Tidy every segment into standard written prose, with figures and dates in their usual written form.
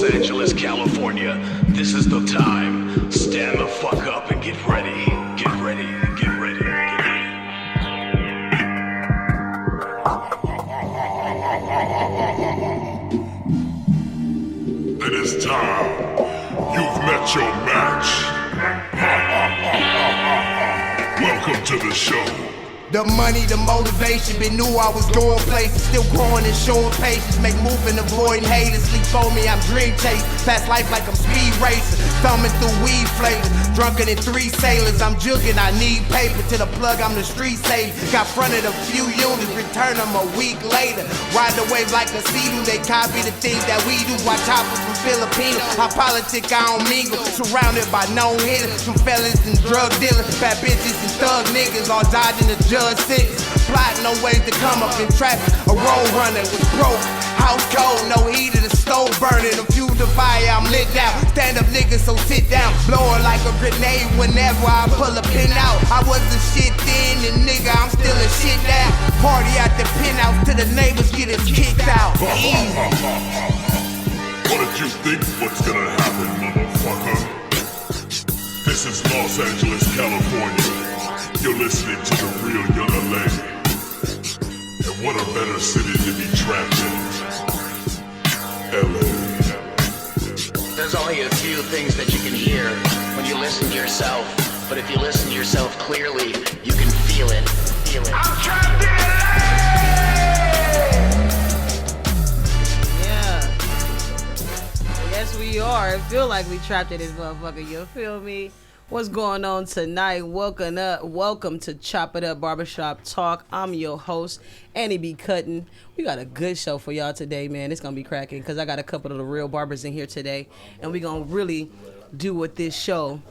Los Angeles, California. This is the time. Stand the fuck up and get ready. Get ready, get ready, get ready. It is time. You've met your match. Welcome to the show. The money, the motivation, been knew I was going places. Still growing and showing patience. Make moving, avoiding haters. Sleep on me, I'm dream chasing. Fast life like I'm speed racing. Thumbing through weed flavors. Drunken in 3 sailors. I'm jugging, I need paper. To the plug, I'm the street saver. Got fronted a few units, return them a week later. Ride the wave like a sea-doo. They copy the things that we do. Watch choppers from Filipino. I politic, I don't mingle. Surrounded by known hitters. Some fellas and drug dealers. Fat bitches and thug niggas. All dodging the judge sentence. Plotting no ways to come up in traffic. A road runner was broke. House cold, no heater, the stove burning. A few the fire, I'm lit down. Stand up niggas, so sit down. Blowing like a grenade whenever I pull a pin out. I was the shit then, and nigga, I'm still a shit now. Party at the penthouse till the neighbors get us kicked out. What did you think was gonna happen, motherfucker? This is Los Angeles, California. You're listening to the real Young LA. And what a better city to be trapped in. LA. There's only a few things that you can hear when you listen to yourself. But if you listen to yourself clearly, you can feel it. Feel it. I'm trapped in LA! Yeah. Yes, we are. It feel like we trapped in this motherfucker. You feel me? What's going on tonight? Welcome to Chop It Up Barbershop Talk. I'm your host, Annie B. Cuttin. We got a good show for y'all today, man. It's going to be cracking because I got a couple of the real barbers in here today. And we're going to really do what this show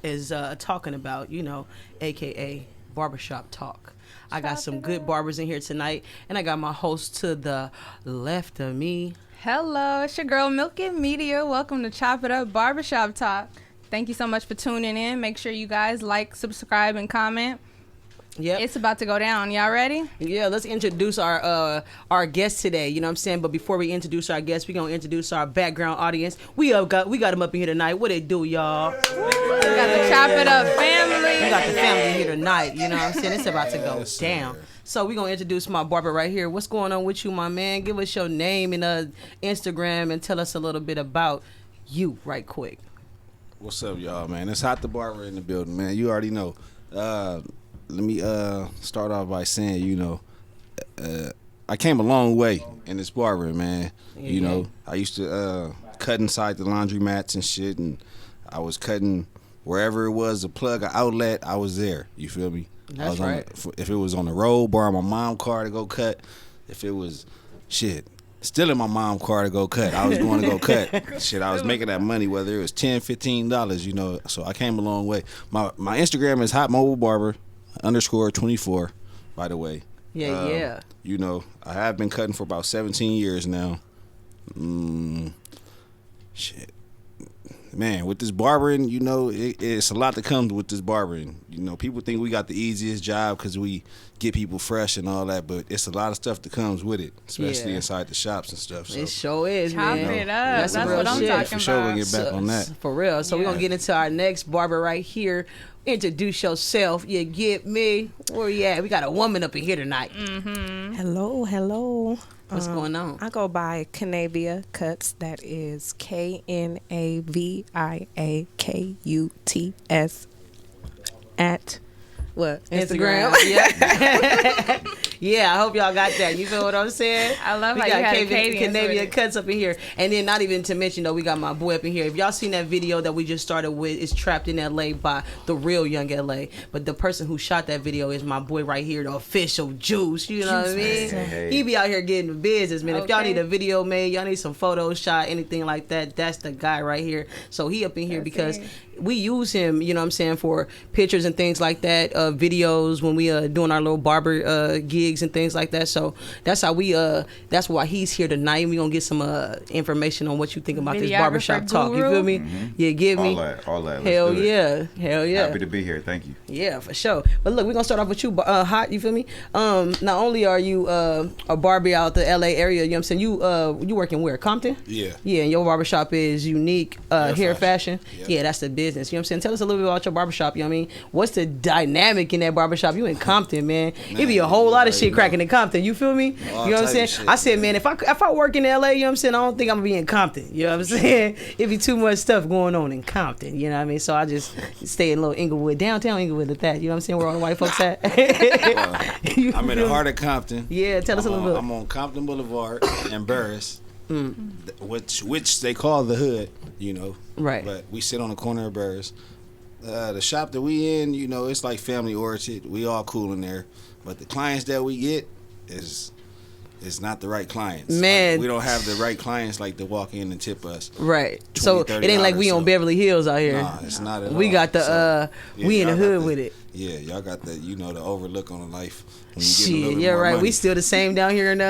is talking about, you know, a.k.a. Barbershop Talk. I got some good barbers in here tonight. And I got my host to the left of me. Hello, it's your girl, Milky Media. Welcome to Chop It Up Barbershop Talk. Thank you so much for tuning in. Make sure you guys like, subscribe, and comment. Yep. It's about to go down. Y'all ready? Yeah, let's introduce our guest today. You know what I'm saying? But before we introduce our guest, we're going to introduce our background audience. We got them up in here tonight. What they do, y'all? We got the Chop It Up family. We got the family here tonight. You know what I'm saying? It's about to go down. So we're going to introduce my barber right here. What's going on with you, my man? Give us your name and Instagram and tell us a little bit about you right quick. What's up, y'all, man? It's Hot the Barber in the building, man. You already know. Let me start off by saying, you know, I came a long way in this barbering, man. Yeah. You know, I used to cut inside the laundromats and shit, and I was cutting wherever it was, a plug, an outlet, I was there. You feel me? That's right. If it was on the road, borrow my mom's car to go cut. If it was, stealing my mom's car to go cut. I was going to go cut. Shit, I was making that money, whether it was $10, $15, you know. So I came a long way. My Instagram is hotmobilebarber_24, by the way. Yeah. You know, I have been cutting for about 17 years now. Shit. Man, with this barbering, you know, it's a lot that comes with this barbering. You know, people think we got the easiest job because we get people fresh and all that, but it's a lot of stuff that comes with it, especially inside the shops and stuff. So, it sure is, Chop man. it up. That's That's real what I'm shit. talking for sure, about. we'll get back on that. For real. So we're going to get into our next barber right here. Introduce yourself. You get me? Where you at? We got a woman up in here tonight. Mm-hmm. Hello. What's going on? I go by Canavia Cuts. That is KNAVIAKUTS at what? Instagram. Yeah. Yeah, I hope y'all got that. You feel what I'm saying? I love we how got you had a cadence with Canavia it. Cuts up in here. And then not even to mention, though, we got my boy up in here. If y'all seen that video that we just started with, it's Trapped in LA by the real Young LA. But the person who shot that video is my boy right here, the official Juice. You know what I mean? Hey. He be out here getting the business, man. If y'all Okay. need a video made, y'all need some photos shot, anything like that, that's the guy right here. So he up in here because we use him, you know what I'm saying, for pictures and things like that, videos when we doing our little barber gigs and things like that. So that's how that's why he's here tonight. We gonna get some information on what you think about this barbershop talk. You feel me? Yeah, give me all that. Hell yeah. Happy to be here. Thank you. Yeah, for sure. But look, we're gonna start off with you, Hot. You feel me? Not only are you a barber out the LA area, you know what I'm saying, you working where? Compton? Yeah. Yeah, and your barbershop is Unique Hair Fashion. Yep. Yeah, that's the business. You know what I'm saying? Tell us a little bit about your barbershop, you know what I mean? What's the dynamic in that barbershop? You in Compton, man. It be a whole lot of shit cracking in Compton. You feel me? All You know what I'm saying? type of shit, I said, man. man, if I work in LA, you know what I'm saying, I don't think I'm gonna be in Compton. You know what I'm saying? It be too much stuff going on in Compton. You know what I mean? So I just stay in little Inglewood, downtown Inglewood at that. You know what I'm saying? Where all the white folks at. I'm in the heart of Compton. Yeah, tell us a little bit. I'm on Compton Boulevard and Burris, which they call the hood, you know. Right. But we sit on the corner of Burris. The shop that we in, you know, it's like family oriented. We all cool in there. But the clients that we get is not the right clients. Man. Like, we don't have the right clients like to walk in and tip us. Right. So $20, it ain't like we $30, on Beverly Hills out here. Nah, it's not at all. We got the Yeah, we in the y'all got hood with it. Yeah, y'all got the, you know, the overlook on the life. When you get a Shit, little bit yeah, more right. money. We still the same down here in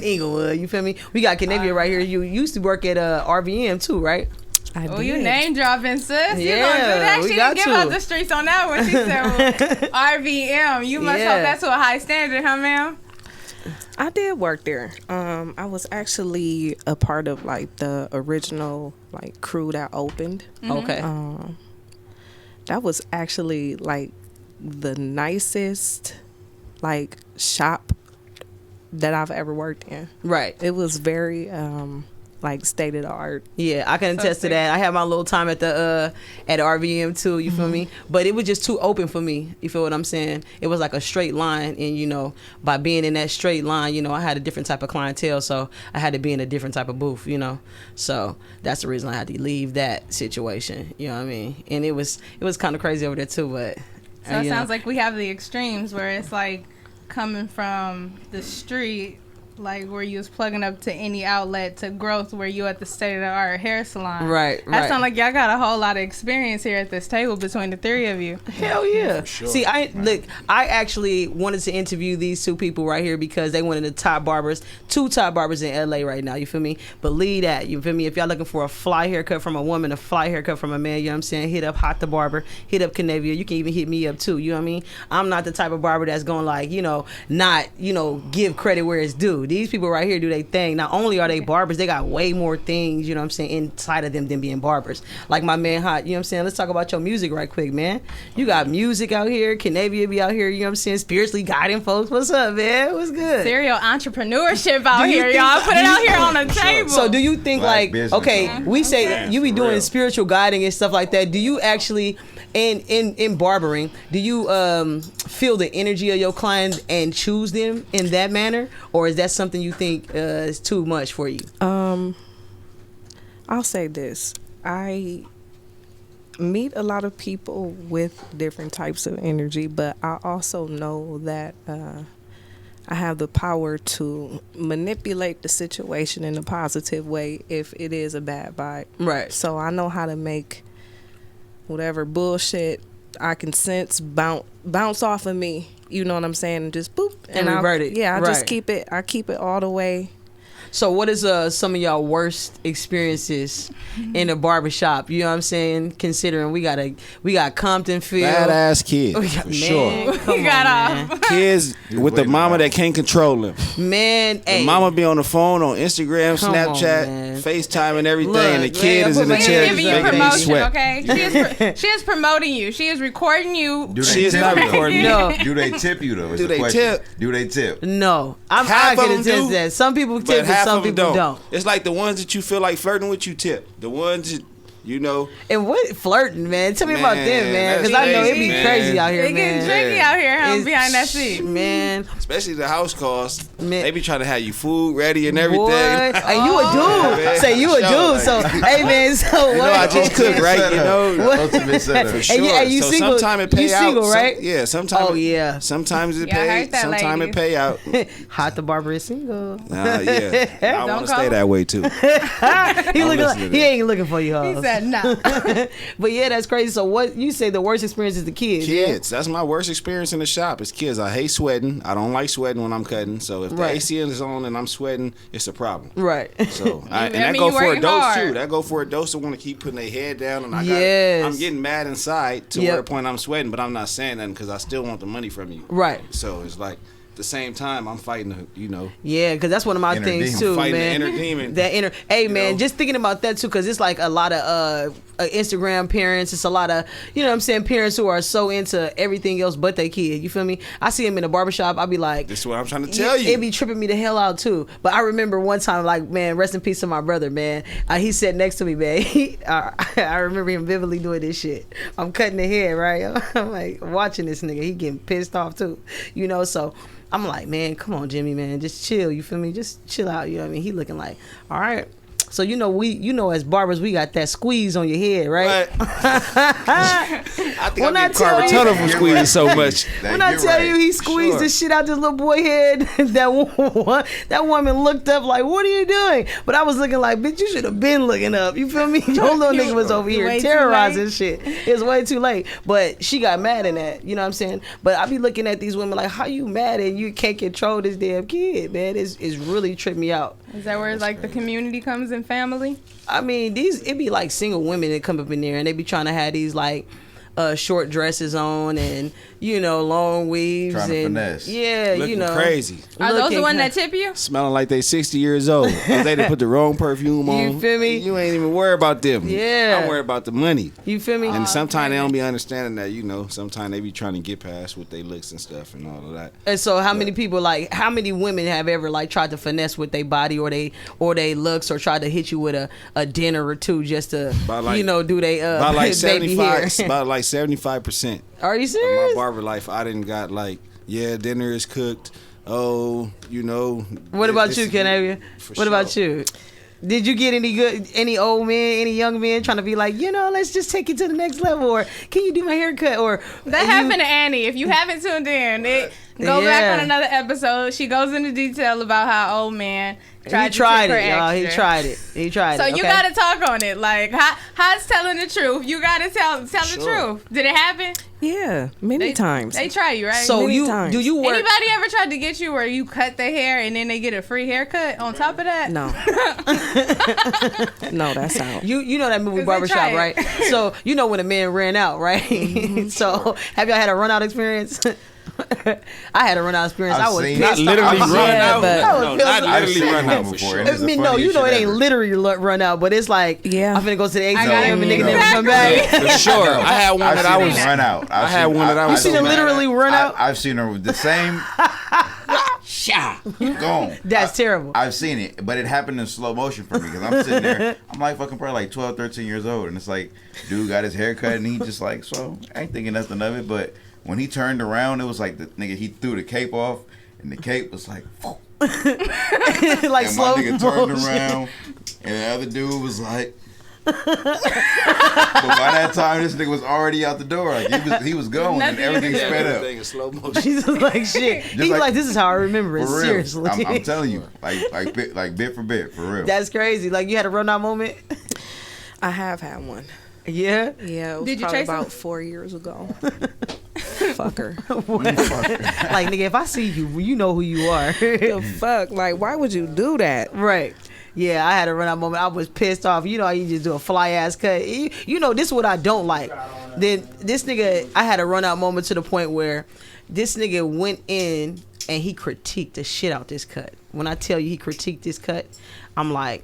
Inglewood. You feel me? We got Canavia right here. You used to work at RVM too, right? I Oh, did. you name dropping, sis. You Yeah, gonna do that? we She got didn't give to. out the streets on that one. She said, well, RVM. You must Yeah. hold that to a high standard, huh, ma'am? I did work there. I was actually a part of like the original like crew that opened. Okay. That was actually like the nicest like shop that I've ever worked in. Right. It was very like state of the art. Yeah, I can attest to that. I had my little time at the at RVM too, you feel me? But it was just too open for me. You feel what I'm saying? It was like a straight line, and you know, by being in that straight line, you know, I had a different type of clientele, so I had to be in a different type of booth, you know. So that's the reason I had to leave that situation. You know what I mean? And it was kind of crazy over there too, but So it you sounds know. like we have the extremes where it's like coming from the street, like where you was plugging up to any outlet, to growth where you at the state of the art hair salon. Right, That right. sounds like y'all got a whole lot of experience here at this table between the three of you. Hell yeah. For sure. See, I actually wanted to interview these two people right here because they one of the top barbers, two top barbers in LA right now, you feel me? Believe that, you feel me? If y'all looking for a fly haircut from a woman, a fly haircut from a man, you know what I'm saying? Hit up Hot the Barber, hit up Canavia. You can even hit me up too, you know what I mean? I'm not the type of barber that's going like, you know, not, you know, give credit where it's due. These people right here do their thing. Not only are they barbers, they got way more things, you know what I'm saying, inside of them than being barbers. Like my man Hot, you know what I'm saying? Let's talk about your music right quick, man. You got music out here. Canavia be out here, you know what I'm saying, spiritually guiding folks. What's up, man? What's good? Serial entrepreneurship out Do you here, think- y'all. Put it out here on the Sure. table. So do you think Black like, business, okay, man. we say Okay. you be For doing real. spiritual guiding and stuff like that. Do you actually, in barbering, do you feel the energy of your client and choose them in that manner? Or is that something you think is too much for you? I'll say this. I meet a lot of people with different types of energy, but I also know that I have the power to manipulate the situation in a positive way if it is a bad vibe. Right. So I know how to make whatever bullshit I can sense bounce off of me. You know what I'm saying? And just boop. And I'll- revert it. Yeah, I Right. just keep it. I keep it all the way. So what is some of y'all worst experiences in the barbershop? You know what I'm saying? Considering we got Compton Field. Badass kid, We got- for man, sure. come You got on, off. Kids with the waiting mama around. that can't control them. man. The Hey, mama be on the phone, on Instagram, Come on, Snapchat, man. FaceTime, and everything, Look, and the kid man, is I in the put She my is chair hands giving just you making me promotion, sweat. okay? She is promoting you. She is recording you. Do She they is tip not you? recording me. No. Do they tip you though? Is Do the they question. tip? Do they tip? no, I Half can of 'em attest do, to that. Some people But tip, and half some of them people don't. It's like the ones that you feel like flirting with, you tip. The ones that, you know, And what flirting, man? Tell me about them, Man, man, because that's I know it be crazy, crazy man. out here, They getting man. tricky out here, huh? It's- Behind that seat. man. especially the house calls. Man. They be trying to have you food ready and everything. Boy, and you a dude. man. Say you a Sure, dude. So, like- hey, man. So You know, I just cook, right? You know, Ultimate setup. for And sure. you- and you so single- sometimes it pay you out. single, right? Yeah, sometimes. Oh, yeah. Sometimes it Yeah, I pay. heard that, Sometimes it ladies. pay out. Hot the Barber is single. Yeah, I Don't want to call stay him. that way too. He listen to he that. ain't looking for you, He hoes. said, said no. But yeah, that's crazy. So what you say the worst experience is the kids? Kids. That's my worst experience in the shop. Is kids. I hate sweating. I don't like sweating when I'm cutting. So if the Right. AC is on and I'm sweating, it's a problem. Right. So and I that mean, go you for working adults hard. too. That go for adults that want to keep putting their head down, and Yes. I'm getting mad inside to Yep. where the point I'm sweating, but I'm not saying nothing because I still want the money from you. Right. So it's like at the same time I'm fighting the Yeah, because that's one of my Inner things demon. too, fighting man. the inner demon. That inner, hey man, know? just thinking about that too, because it's like a lot of Instagram parents. It's a lot of, you know what I'm saying, parents who are so into everything else but their kid. You feel me? I see them in the barbershop. I be like, This is what I'm trying to tell you. It be tripping me the hell out too. But I remember one time, like, man, rest in peace to my brother, man. He sat next to me, man. I remember him vividly doing this shit. I'm cutting the hair, right? I'm like watching this nigga. He getting pissed off too, you know. So I'm like, man, come on, Jimmy, man, just chill. You feel me? Just chill out. You know what I mean? He looking like, all right. So as barbers, we got that squeeze on your head, right? I think When I I'm getting tell carpal you- tunnel from squeezing so much. When I tell you he squeezed the shit out this little boy head, that woman looked up like, what are you doing? But I was looking like, bitch, you should have been looking up. You feel me? Your little nigga was over here Way too terrorizing late. shit. It's way too late. But she got mad in that. You know what I'm saying? But I be looking at these women like, how you mad and you can't control this damn kid, man? It's really tripped me out. Is that where like the community comes in family? I mean, it be like single women that come up in there and they be trying to have these like short dresses on and, you know, long weaves. Trying to and finesse. Yeah, Looking you know. crazy. Are those Looking the one kind- that tip you? Smelling like they 60 years old. If they done put the wrong perfume on. You feel me? You ain't even worried about them. Yeah. I'm worried about the money. You feel me? And sometimes they don't be understanding that, you know, sometimes they be trying to get past with their looks and stuff and all of that. And so how many people, like, how many women have ever like tried to finesse with their body or they looks or tried to hit you with a dinner or two just to, About like- you know, do they About like baby hair? 75, about like 75% Are you of serious? my barber life, I didn't got like, yeah, dinner is cooked. Oh, you know. What about this you, is- Canavia? For What about sure. you? Did you get any old men, any young men trying to be like, you know, let's just take it to the next level, or can you do my haircut, or That happened to Annie. If you haven't tuned in, go Yeah. back on another episode. She goes into detail about how old man He tried tried to it, tip her y'all. He extra. tried it. He tried So it. you okay? gotta talk on it. Like how's telling the truth? You gotta tell the Sure. truth. Did it happen? Yeah, many times. They try you, right? So Many you times. do you work? Anybody ever tried to get you where you cut their hair and then they get a free haircut on top of that? No. No, that's out. You know that movie 'Cause they Barbershop, try it. right? So you know when a man ran out, right? So have y'all had a run out experience? I had a run out experience. I've I was seen- pissed Not literally off. run Yeah, out. but- No, not I've literally seen run it out for before. sure. It's I the mean, no, funniest you know shit it ain't ever. literally run out, but it's like, Yeah. I'm finna go to the exit gotta and the nigga no. never come back. For sure. I had one I've that seen I her was. run out. I had one that I was You seen so it mad literally run out? I've seen her with the same. Gone. That's terrible. I've seen it, but it happened in slow motion for me because I'm sitting there. I'm like fucking probably like 12, 13 years old, and it's like, dude got his hair cut, and he just like, so I ain't thinking nothing of it. But when he turned around, it was like the nigga, he threw the cape off, and the cape was like, "Phew." Like And my slow nigga turned motion. around, and the other dude was like. But by that time, this nigga was already out the door. Like he was going, and Nothing you everything can do. sped up. Everything in slow motion. He's just like shit. He's like, like- this is how I remember it. For real. Seriously. I'm telling you, like bit for bit, for real. That's crazy. Like you had a run out moment. I have had one. Yeah. Yeah, it was Did you probably chase him? about 4 years ago. Fucker. Like nigga, if I see you, you know who you are. The fuck? Like, why would you do that? Right. Yeah, I had a run out moment. I was pissed off. You know how you just do a fly ass cut. You know, this is what I don't like. Then this nigga, I had a run out moment to the point where this nigga went in and he critiqued the shit out this cut. When I tell you he critiqued this cut, I'm like,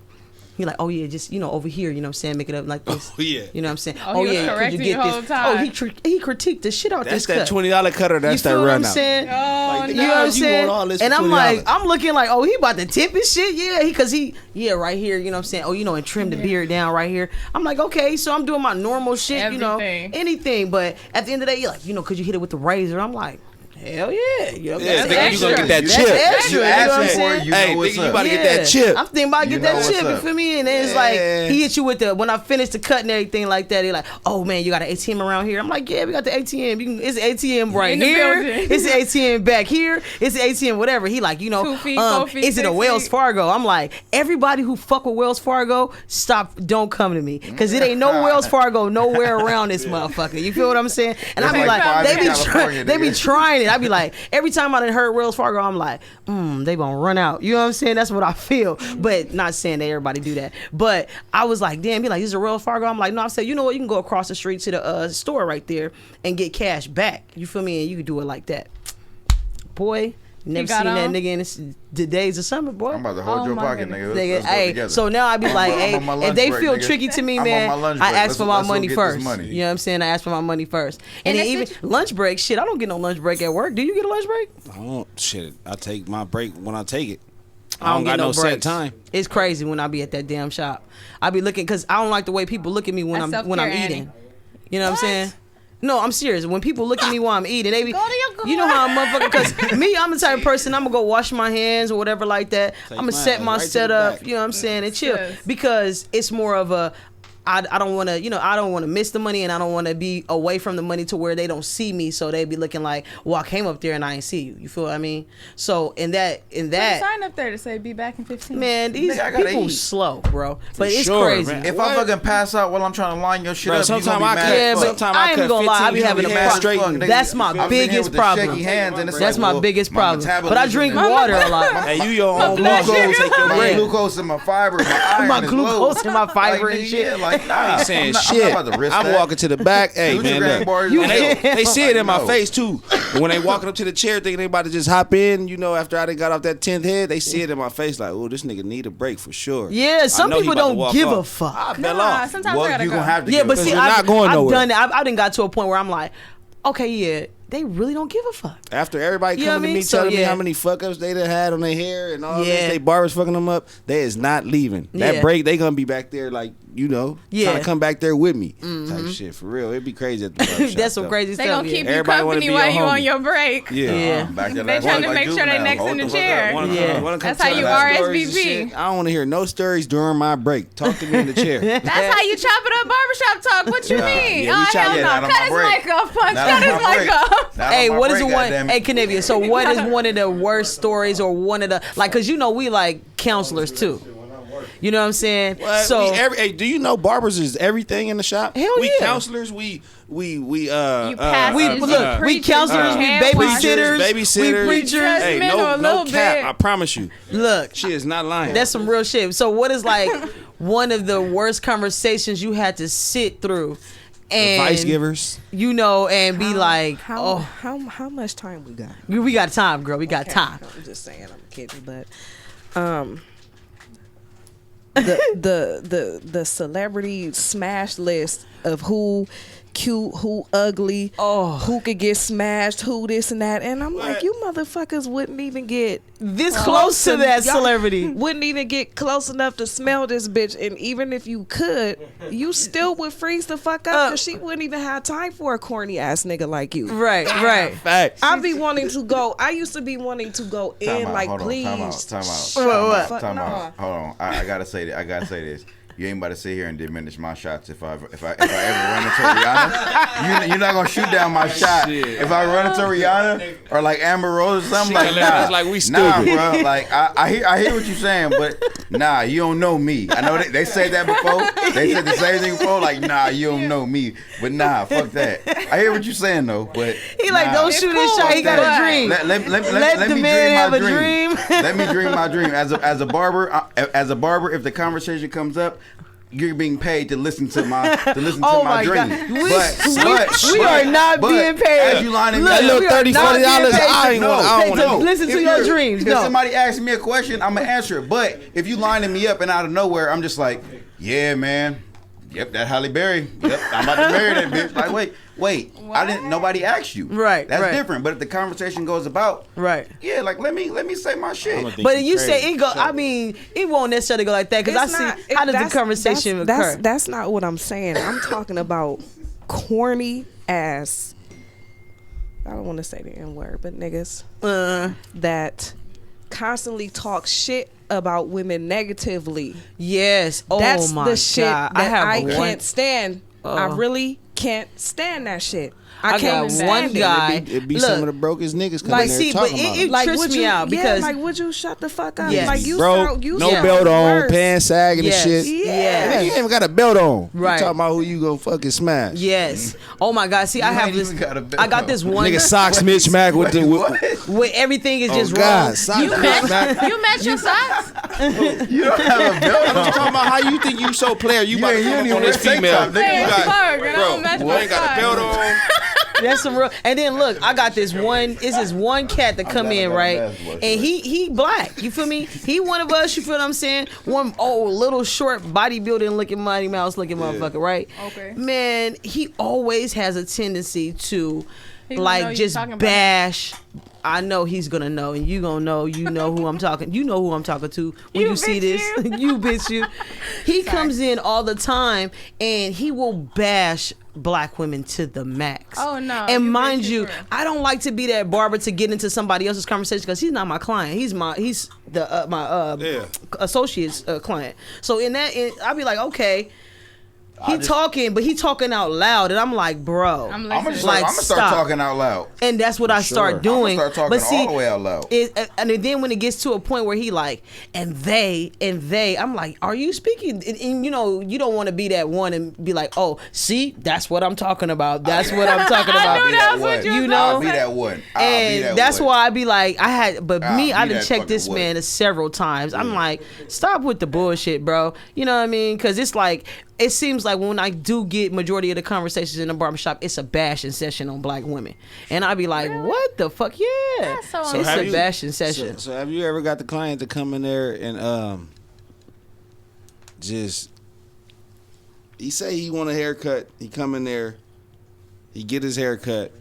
he like, oh yeah, just, you know, over here, you know what I'm saying, make it up like this. Oh, yeah. You know what I'm saying? Oh, he was yeah, could you correcting get you the this? whole time. Oh, he critiqued the shit out That's this that cut. $20 cutter. That's You that feel what run I'm out. saying? Oh, You no. know what I'm you saying? want all this And for I'm $20. like, I'm looking like, oh, he about to tip his shit. Yeah, right here. You know what I'm saying? Oh, you know, and trim the beard down right here. I'm like, okay, so I'm doing my normal shit, you know, Everything. anything. But at the end of the day, you're like, you know, could you hit it with the razor? I'm like, Hell yeah. You know, Yeah, that's nigga, you gonna extra. get that That's chip. extra, You know asking what I'm for saying? it, you Hey, know what's nigga, you up. about to get that chip. I'm thinking about You get know that what's chip, you up. feel me? And then it's Yeah. like, he hit you with the, when I finish the cut and everything like that, he like, oh man, you got an ATM around here? I'm like, yeah, we got the ATM. You can, it's an ATM right In the here. building. It's an ATM back here. It's an ATM whatever. He like, you know, 2 feet, 4 feet, is it a 6 Wells feet? Fargo? I'm like, everybody who fuck with Wells Fargo, stop, don't come to me. Because it ain't no Wells Fargo nowhere around this motherfucker. You feel what I'm saying? And I It's be like five they in be California, they be nigga. trying it. I be like, every time I done heard Wells Fargo, I'm like, they gonna run out. You know what I'm saying? That's what I feel. But not saying that everybody do that. But I was like, damn, be like, this is a Wells Fargo. I'm like, no. I said, you know what? You can go across the street to the store right there and get cash back. You feel me? And you can do it like that. Boy, never got seen that on? nigga in the days of summer, boy. I'm about to hold Oh your my pocket, goodness. nigga. Nigga, Let's go hey, together. so now I be like, I'm hey, on my if lunch they break, feel nigga. tricky to me, I'm on man, my lunch I break. ask for my Let's go money get this first. money. You know what I'm saying? I ask for my money first. And then And even it's lunch break, shit, I don't get no lunch break at work. Do you get a lunch break? Shit, I take my break when I take it. I don't got get no no set breaks. time. It's crazy when I be at that damn shop. I be looking because I don't like the way people look at me when That's I'm self-care, eating. Annie. You know what I'm saying? No, I'm serious. When people look at me while I'm eating, they be, Go to your you know how I'm motherfucker. Because me, I'm the type of person, I'm gonna go wash my hands or whatever like that. I'm gonna mine set my right to the setup. back. You know what I'm saying, and chill Yes. because it's more of a. I don't want to, you know, I don't want to miss the money and I don't want to be away from the money to where they don't see me. So they be looking like, well, I came up there and I ain't see you. You feel what I mean? So in that, Put a sign up there to say be back in 15. man, these Nigga, I gotta people eat. slow, bro. But it's sure, crazy. man. If What? I fucking pass out while I'm trying to line your shit Bro, up, you gonna sometime be I mad cut- Yeah, as but fuck. sometime I I ain't cut gonna lie, I 15, be you having a be mad mad as straight. fuck, nigga. That's my I'm sitting here biggest with the problem. shaky hands, and it's That's like, my well, biggest my problem. But I metabolism drink is- water a lot. Hey, you your own blood boss. sugar. Take your my break. glucose and my fiber, my iron My is glucose low. and my fiber Like, and nigga, shit. Yeah, like, nah, I ain't saying I'm not shit. about to risk I'm that. walking to the back. Hey, man, Nutri-Grain look. bars, You you And they see it in my No. face too. And when they walking up to the chair thinking they about to just hop in, you know, after I done got off that 10th head, they see it in my face like, oh, this nigga need a break for sure. Yeah, I some know he people about to don't walk give a off. fuck. I fell Nah, off. sometimes I Well, gotta you go. gonna have to. Yeah, give but us see, you're not going I've nowhere. done that. I done got to a point where I'm like, okay, yeah, they really don't give a fuck. After everybody You know coming what I to mean? me So, telling me yeah. how many fuck ups they done had on their hair and all Yeah. this, they barbers fucking them up, they is not leaving. That Yeah. break, they gonna be back there like, you know, Yeah. trying to come back there with me. Type shit, for real. It'd be crazy at the barbershop. That's some though. crazy They stuff. gonna keep yeah. you Everybody wanna company be while your you on homie. your break. Yeah. Yeah. Back to They last trying week, to make sure they juvenile. next Hold in the the fuck chair. up. Wanna Yeah. come That's tell how you us stories and RSVP. shit? I don't want to hear no stories during my break. Talk to me in the chair. That's how you chop it up barbershop talk. What you mean? yeah, we Oh, chop hell it not no. on Cut my his break. mic off, Punch. Not Cut on his my mic break. off. Not Hey, on my what is break, the one? goddamn it. Hey, Canavia. So, what is one of the worst stories, or one of the like? Cause you know we like counselors too. You know what I'm saying? Well, So hey, do you know barbers is everything in the shop? Hell we yeah. counselors. We pass we You look, we preachers, counselors, we hand babysitters, babysitters, we preachers. Hey, Judgmental no a little cap. bit. I promise you. Look, She is not lying. that's some real shit. So, what is like one of the worst conversations you had to sit through? And advice givers. you know, and be like, how oh, how much time we got? we got time, girl. We got Okay, time. I'm just saying, I'm kidding, but the celebrity smash list of who cute, who ugly, who could get smashed, who this and that, and I'm like, you motherfuckers wouldn't even get This close to that y'all celebrity. wouldn't even get close enough to smell this bitch, and even if you could, you still would freeze the fuck up because she wouldn't even have time for a corny ass nigga like you. Right, right. Facts. I be wanting to go. I used to be wanting to go in Time out, like, hold on, please. Time out. What? Time out. Hold on. I gotta say that. I gotta say this. You ain't about to sit here and diminish my shots if I ever run into Rihanna. You're not gonna shoot down my shot. If I run into Rihanna or like Amber Rose or something, She like gonna look at nah, us like we nah, stupid. bro. Like I hear what you're saying, but nah, you don't know me. I know they said that before. They said the same thing before. Like nah, you don't know me. But nah, fuck that. I hear what you're saying though, but He like, don't shoot his shot. He got a dream. Let the me man dream have my a dream. Let me dream my dream. As a barber, if the conversation comes up, you're being paid to listen to my Oh my my dream. God. We are not being paid. As you lining Look, me That up, little we are $30, not $40, being paid I ain't want. I don't to want to. listen to If your you're- dreams. If No. somebody asks me a question, I'm gonna answer it. But if you lining me up and out of nowhere, I'm just like, yeah, man. Yep, that Halle Berry. Yep, I'm about to marry that bitch. Like, wait. I didn't. Nobody asked you. Right, That's right. different. But if the conversation goes about, Right. yeah, like let me say my shit. But you say it go. I mean, it won't necessarily go like that because I It's not- see how does the that's- conversation occur? That's not what I'm saying. I'm talking about corny ass. don't want to say the N word, but niggas that constantly talk shit about women negatively. Yes. Oh That's my the shit God. that I one- can't stand. I really can't stand that shit. I can't got stand one it. guy. It be Look, some of the brokest niggas coming like, there see, but talking about it it. trips would me you, out because like, would you shut the fuck up? Yes. Like, you Broke, sound, you no sound belt on, worse. pants sagging Yes. and shit. Yeah. Nigga, you ain't even got a belt on. Right. You talking about who you gonna fucking smash. yes. Oh my God. See, I have ain't this. even got a belt I got on. this one Nigga socks Mitch Mac with the where everything is oh just God, wrong. socks You Mitch match, Mac. you match your socks? You don't have a belt I'm just talking about how you think you so player. You about to ain't- you come ain't up on even this wear female. tank top, nigga. You It's got- Barber, and I don't match bro, my ain't got a socks. belt on. That's some real. And then look, I got this one. It's this one cat that come glad I in got a right, basketball and short. he black. You feel me? He one of us. You feel what I'm saying? One little short bodybuilding looking Mighty Mouse looking motherfucker, right? Okay. Man, he always has a tendency to He gonna know like you just talking about bash. I know he's gonna know, and you gonna know. You know who I'm talking. You know who I'm talking to when you see this. bitch, You bitch you. He comes in all the time, and he will bash black women to the max. Oh, no, And you mind bitch, you, you for real. I don't like to be that barber to get into somebody else's conversation because he's not my client. He's the my Yeah. associate's client. So I'll be like, okay. He talking, but he talking out loud, and I'm like, bro. I'm I'm listening. gonna Like, start stop. talking out loud. And that's what I start doing. I'ma start talking but see, all the way out loud. And then when it gets to a point where he like, and they, I'm like, are you speaking? And you know, you don't want to be that one and be like, oh, see, that's what I'm talking about. That's what I'm talking I about. knew that was what you You was know? I'll gonna be say. that one. I'll be And that that's one. why I be like, I I'll done be checked that this fucking man several times. I'm like, stop with the bullshit, bro. You know what I mean? Because it's like, it seems like when I do get majority of the conversations in the barbershop, it's a bashing session on black women. And I be like, what the fuck? Yeah. That's so It's have a you- bashing session. So have you ever got the client to come in there and just he say he want a haircut, he come in there, he get his haircut,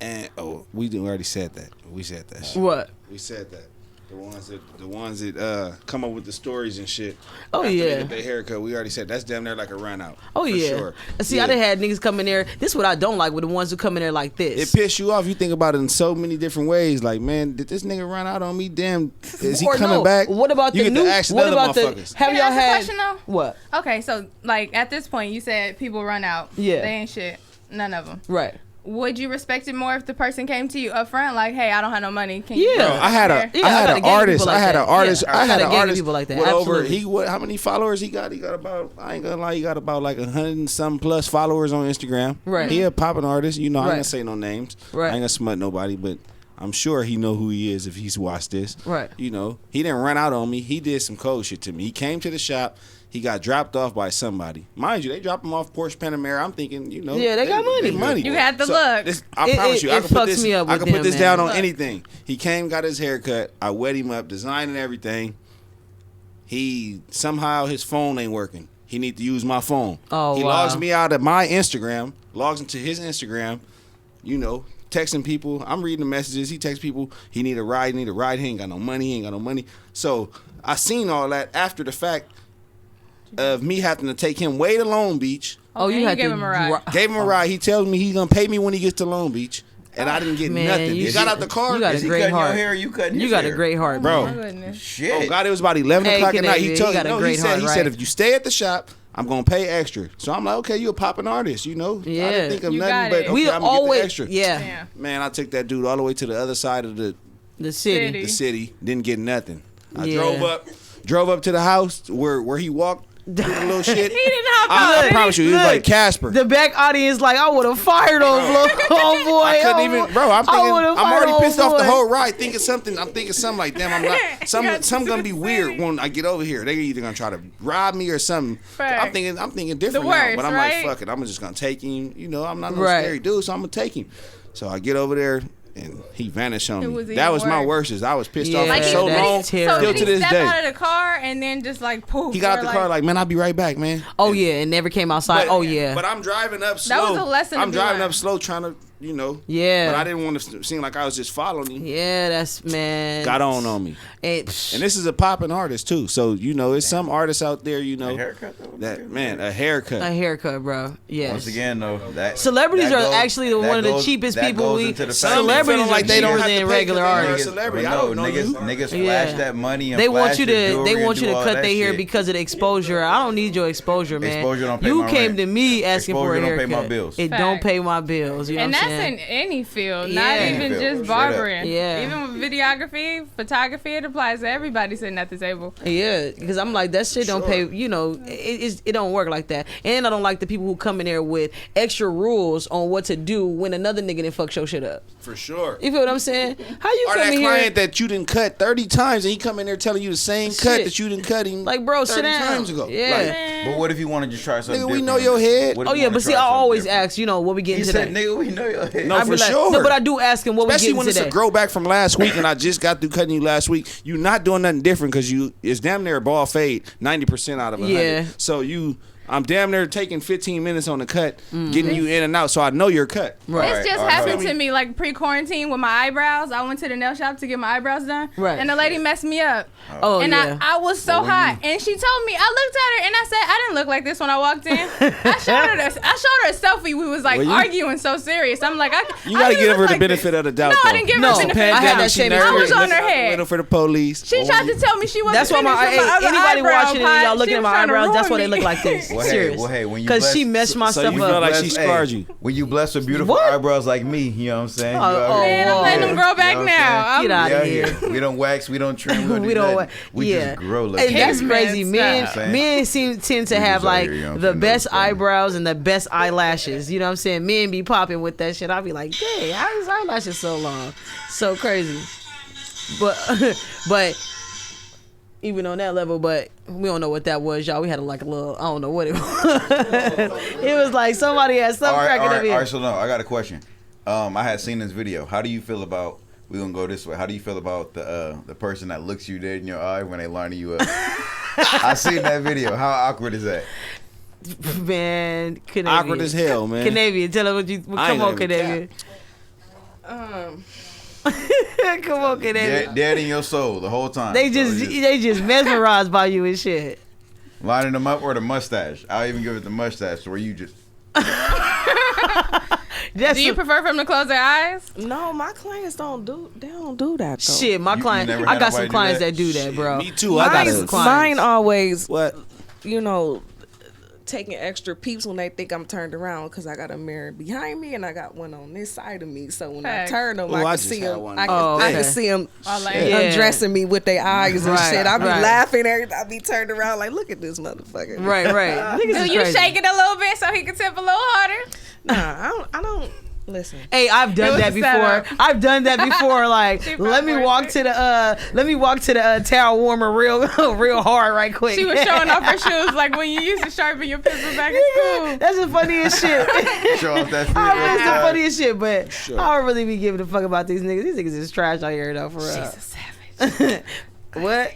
and we already said that. We said that shit. What? We said that. The ones that come up with the stories and shit. Oh, After they yeah. get their haircut, we already said that's damn near like a run out. Oh, for yeah. Sure. See, I done had niggas come in there. This is what I don't like with the ones who come in there like It this. piss you off. You think about it in so many different ways. Like, man, did this nigga run out on me? Damn, is he Or coming no, back? What about you the get new? to ask What other about the? motherfuckers. Have Can I y'all ask a had question, though? what? Okay, so like at this point, you said people run out. Yeah. They ain't shit. None of them. Right. Would you respect it more if the person came to you up front, like, "Hey, I don't have no money. Can you?" Yeah. Bro, I had Here?" Yeah, I I had got a an gang of artist. people like I had that. an artist. Yeah, I I had got a an gang of artist people like that. with over. Absolutely. How many followers he got? He got about. I ain't gonna lie. He got about like 100 and some plus followers on Instagram. Right. He a popping artist. You know, I ain't Right. gonna say no names. Right. I ain't gonna smut nobody, but I'm sure he know who he is if he's watched this. Right. You know, he didn't run out on me. He did some cold shit to me. He came to the shop. He got dropped off by somebody. Mind you, they dropped him off Porsche Panamera. I'm thinking, you know, Yeah, they got money. You had the look. I promise you, I It can put fucks this. me up I with can put them, this man. down on Look. anything. He came, got his haircut. I wet him up, design and everything. He somehow his phone ain't working. He need to use my phone. Oh, he wow. logs me out of my Instagram, logs into his Instagram. You know, texting people. I'm reading the messages. He texts people. He need a ride. He ain't got no money. So I seen all that after the fact of me having to take him way to Long Beach. Oh, you And had gave to him a ride. Gave him a ride. He tells me he's gonna pay me when he gets to Long Beach, and I didn't get Man, nothing. you He got should- out the car, you got Is a he great cutting heart. your hair or you cutting his You got hair? a great heart, Bro. Oh, my goodness. Shit. Oh God, it was about 11 Hey, o'clock at night. Canadian, He told you got a no. He great said heart, he said right? if you stay at the shop, I'm gonna pay extra. So I'm like, okay, you a popping artist, you know. I Yeah. didn't think of You nothing got but it. okay, We I'm gonna always, get the extra. yeah, Yeah. Man, I took that dude all the way to the other side of the the the city. Didn't get nothing. I Yeah. drove up to the house where he walked. Do the little shit. He didn't hop I out. promise you, it was Look, like Casper. The back audience like, I would have fired on boy. I couldn't even, bro. I'm thinking, I'm already pissed off the whole. whole ride, thinking something. I'm thinking something like, damn, I'm not. Something gonna be weird when I get over here. They either gonna try to rob me or something. I'm Facts. thinking different The now. worst, But I'm right? like, fuck it. I'm just gonna take him. You know, I'm not no Right. scary dude, so I'm gonna take him. So I get over there. And he vanished on It me. was That even was my worse. worst. I was pissed Yeah. off Like, for he- so that's long. terrible. Still did to he this step day. out of the car and then just like poof? He got out or the car like, man, I'll be right back, man. Oh yeah, and never came outside. But- oh yeah. But I'm driving up slow. was a lesson to I'm be driving learned. up slow trying to you know. Yeah. But I didn't want to seem like I was just following you. Yeah, that's man. Got on me. And this is a popping artist too. So, you know, it's some artists out there, you know. A haircut though? A haircut. A haircut, bro. Yes. Once again though, celebrities are actually one of the cheapest people we celebrities like are they don't cheaper have to than pay regular 'cause they're a artists. celebrity. But I don't know niggas flash that money and they want flash you their to jewelry they want and you do to all cut that their hair shit. because of the exposure. I don't need your exposure, man. Exposure don't pay you my came rent. to me asking for a Exposure haircut. don't pay my bills. It Fact. don't pay my bills. You know And what I'm that's saying? in any field, Yeah. not Any even field, just straight up. barbering. Yeah. Even with videography, photography, it applies to everybody sitting at the table. Yeah, because I'm like that shit don't pay. You know, it don't work like that. And I don't like the people who come in there with extra rules on what to do when another nigga didn't fuck your shit up. For sure. You feel what I'm saying? How you Or come that in here? client that you didn't cut 30 times and he come in there telling you the same cut Shit. that you didn't cut him Like, bro, 30 sit down. times ago. Yeah. But what if you want to just try something Nigga, we different? know your head. What if Oh you yeah, wanna but see, try I something always different? ask, you know, what we He getting said, today. nigga, we know your head. No, I be for like, sure. No, but I do ask him what Especially we when getting it's today. a grow back from last week and I just got through cutting you last week. You not doing nothing different because it's damn near a ball fade 90% out of 100. Yeah. So I'm damn near taking 15 minutes on the cut, getting you in and out, so I know you're cut. Right. It's just happened to me like pre-quarantine with my eyebrows. I went to the nail shop to get my eyebrows done, Right. and the lady messed me up. Oh and yeah. I was so hot, and she told me. I looked at her and I said, I didn't look like this when I walked in. I showed her a selfie. We was like Well, arguing so serious. I'm like, You got to give her the benefit of the doubt. No, though. I didn't give her No, the benefit. I had that She same nervous. I was on her Looking head. for the police. She tried to tell me she wasn't That's why finished with my other anybody eyebrow watching it and pot. y'all looking She at was my trying to eyebrows, that's why ruin they look me. like this. Well, hey, Serious. when you Because she bless- messed my so stuff you up. feel like she scarred you. When you bless with beautiful What? eyebrows like me, you know what I'm saying? Oh, You already- oh, Man, I'm letting them grow back You know what I'm now. Get I'm- out We of out here. We don't wax, we don't trim, We we don't. don't. We Yeah. just grow like And that's Hey, crazy. man, Men tend to We have just out like here, you know, the finna best know. eyebrows and the best eyelashes. You know what I'm saying? Men be popping with that shit. I'll be like, dang, how his eyelashes so long? So crazy. But even on that level, but we don't know what that was, y'all. We had like a little, I don't know what it was. It was like somebody had some cracking up here. All right, so no, I got a question. I had seen this video. How do you feel about? We're gonna go this way. How do you feel about the person that looks you dead in your eye when they lining you up? I seen that video. How awkward is that? Man, Canadian. Awkward as hell, man. Canadian, tell her what you. I ain't Come on, even Canadian. Come on, Canadian. Dead in your soul the whole time. They So just it's they just mesmerized by you and shit. lining them up or the mustache. I'll even give it the mustache where you just. That's Do you prefer for them to close their eyes? No, my clients don't do that though. shit. My You client, never I had got some nobody do clients that? that do that, bro. Me too. I got Mine- some Mine clients. always, What? you know, taking extra peeps when they think I'm turned around because I got a mirror behind me and I got one on this side of me. So when Facts. I turn them, Ooh, I I can just see had them. one. I Oh, can okay. see them I like Yeah. undressing me with their eyes and Right, shit. I be right. laughing every time I be turned around like, look at this motherfucker. Right, right. Niggas Do is you crazy. shake it a little bit so he can tip a little harder? Nah, I don't listen. Hey, I've It done was that a before. setup. I've done that before. Like, She let me probably walk worked to the towel warmer real hard right quick. She was showing off her shoes like when you used to sharpen your pencil back in school. That's the funniest shit. Show off that That's the feet. funniest shit, but I don't really be giving a fuck about these niggas. These niggas is trash out here though, for real. She's a savage. What?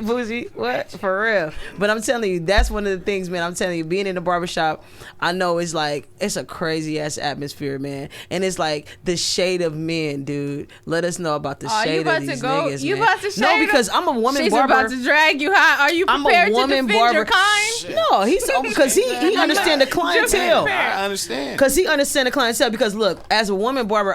Bougie? What? For real. But I'm telling you, that's one of the things, man. I'm telling you, being in the barbershop, I know it's like, it's a crazy ass atmosphere, man. And it's like the shade of men, dude. Let us know about the Oh, you shade about of to these go? niggas, You man. about to shade No, them? because I'm a woman She's barber. about to drag you high. Are you I'm a prepared to woman defend barber. your kind? No, he's because he understand the clientele. prepared. I understand. Cause he understand the clientele. Because look, as a woman barber,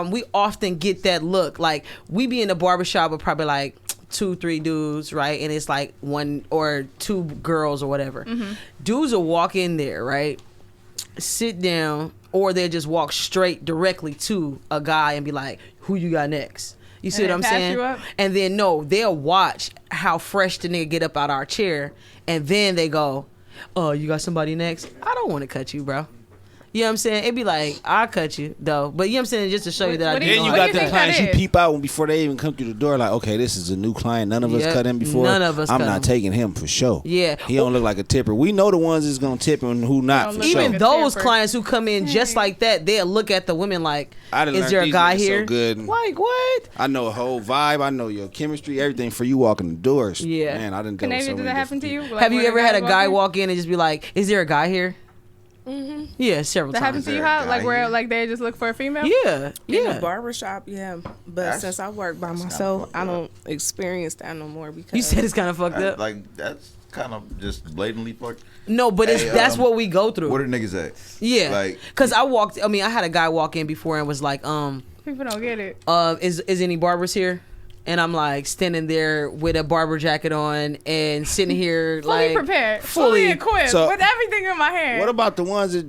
we often get that look. Like we be in the barbershop with probably like 2-3 dudes, right? And it's like 1 or 2 girls or whatever. Dudes will walk in there, right? Sit down, or they'll just walk straight directly to a guy and be like, "Who you got next?" You see And what I'm then pass saying? you up? And then no, they'll watch how fresh the nigga get up out our chair, and then they go, "Oh, you got somebody next?" I don't want to cut you, bro. You know what I'm saying? It'd be like, I'll cut you, though. But you know what I'm saying? Just to show you that I What do do you- Then you what got do the think clients that you is? peep out before they even come through the door. Like, okay, this is a new client. None of us Yep. cut him before. None of us I'm cut not him. taking him for sure. Yeah. He don't look like a tipper. We know the ones that's gonna tip and who not for Don't sure. look Even like a those temper. clients who come in just like that, they'll look at the women like, I done is learned there a these guy niggas so here? good. Like, what? I know a whole vibe. I know your chemistry, everything for you walking the doors. Yeah. Man, I didn't. Canadian, did that happen to you? Like, Have you when ever had a guy in? walk in and just be like, is there a guy here? Yeah, several That happened times. to you? there a How guy like where here? like they just look for a female? Yeah, In yeah. the barbershop, yeah. But That's- since I work by that's kinda myself, fucked I up. don't experience that no more because You said it's kind of fucked up. Like that's kind of just blatantly fucked. No, but Hey, that's what we go through. What are niggas at? Yeah, Like, because I had a guy walk in before and was like, People don't get it. is any barbers here? And I'm like standing there with a barber jacket on and sitting here Fully like prepared, fully equipped, So- with everything in my hand. What about the ones that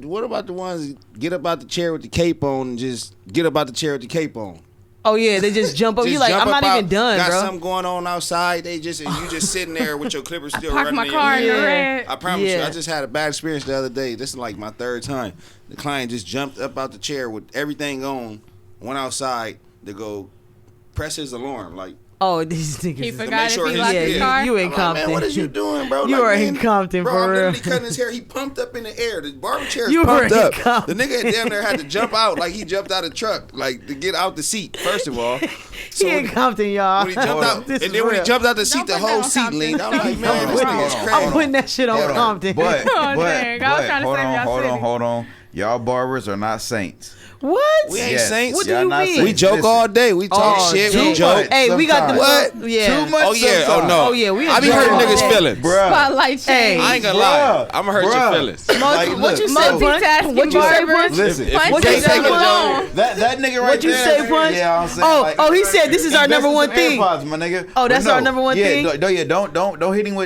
get up out the chair with the cape on and just get up out the chair with the cape on? Oh yeah, they just jump up. Just You like, jump I'm up not out, even done, got bro. something going on outside. And you just sitting there with your clippers still Park running. my in car in your the Yeah. red. I promise you, Yeah. I just had a bad experience the other day. This is like my third time. The client just jumped up out the chair with everything on, went outside to go press his alarm. Like, Oh, these niggas. He is- forgot if sure he he's- locked yeah, his you- car. you I'm in like, man, Compton. what is you doing, bro? You Like, are man, in Compton, bro, for I'm real. literally cutting his hair. He pumped up in the air. The barber chair is You were pumped in up. Compton. The nigga damn near had to jump out like he jumped out of the truck, like to get out the seat. First of all, He in Compton, y'all. when he jumped out, This and is then when he real. jumped out the seat, Don't the put whole that on seat Compton. leaned. I'm like, man, Hold this on, nigga's hold on. crazy. I'm putting that shit on Hold on. Compton. But, Oh, dang. I was trying to hold save on, y'all hold city. on, hold on. Y'all barbers are not saints. What? We ain't Yes. saints. What do Y'all you not mean? saints. We joke Listen, all day. We talk Oh, shit. damn. We joke. Hey, we got the Sometimes. Yeah. Too much Oh yeah. Oh sometimes. no. Oh, yeah, we I be a hurting joke all niggas' day. feelings. Bruh. Spotlight Hey. change. I ain't gonna lie. Bruh. I'm gonna hurt your Bruh. feelings. Like, look, What you say, so- Punch? Multitasking What you say, barbers. Punch? Listen, Punch What you is say, double Punch? on. that nigga right What you there. say, Punch? Yeah, I'm saying. Oh, like, oh, he said this is our invest number in one some thing. AirPods, my nigga. Oh, that's But our number one yeah, thing?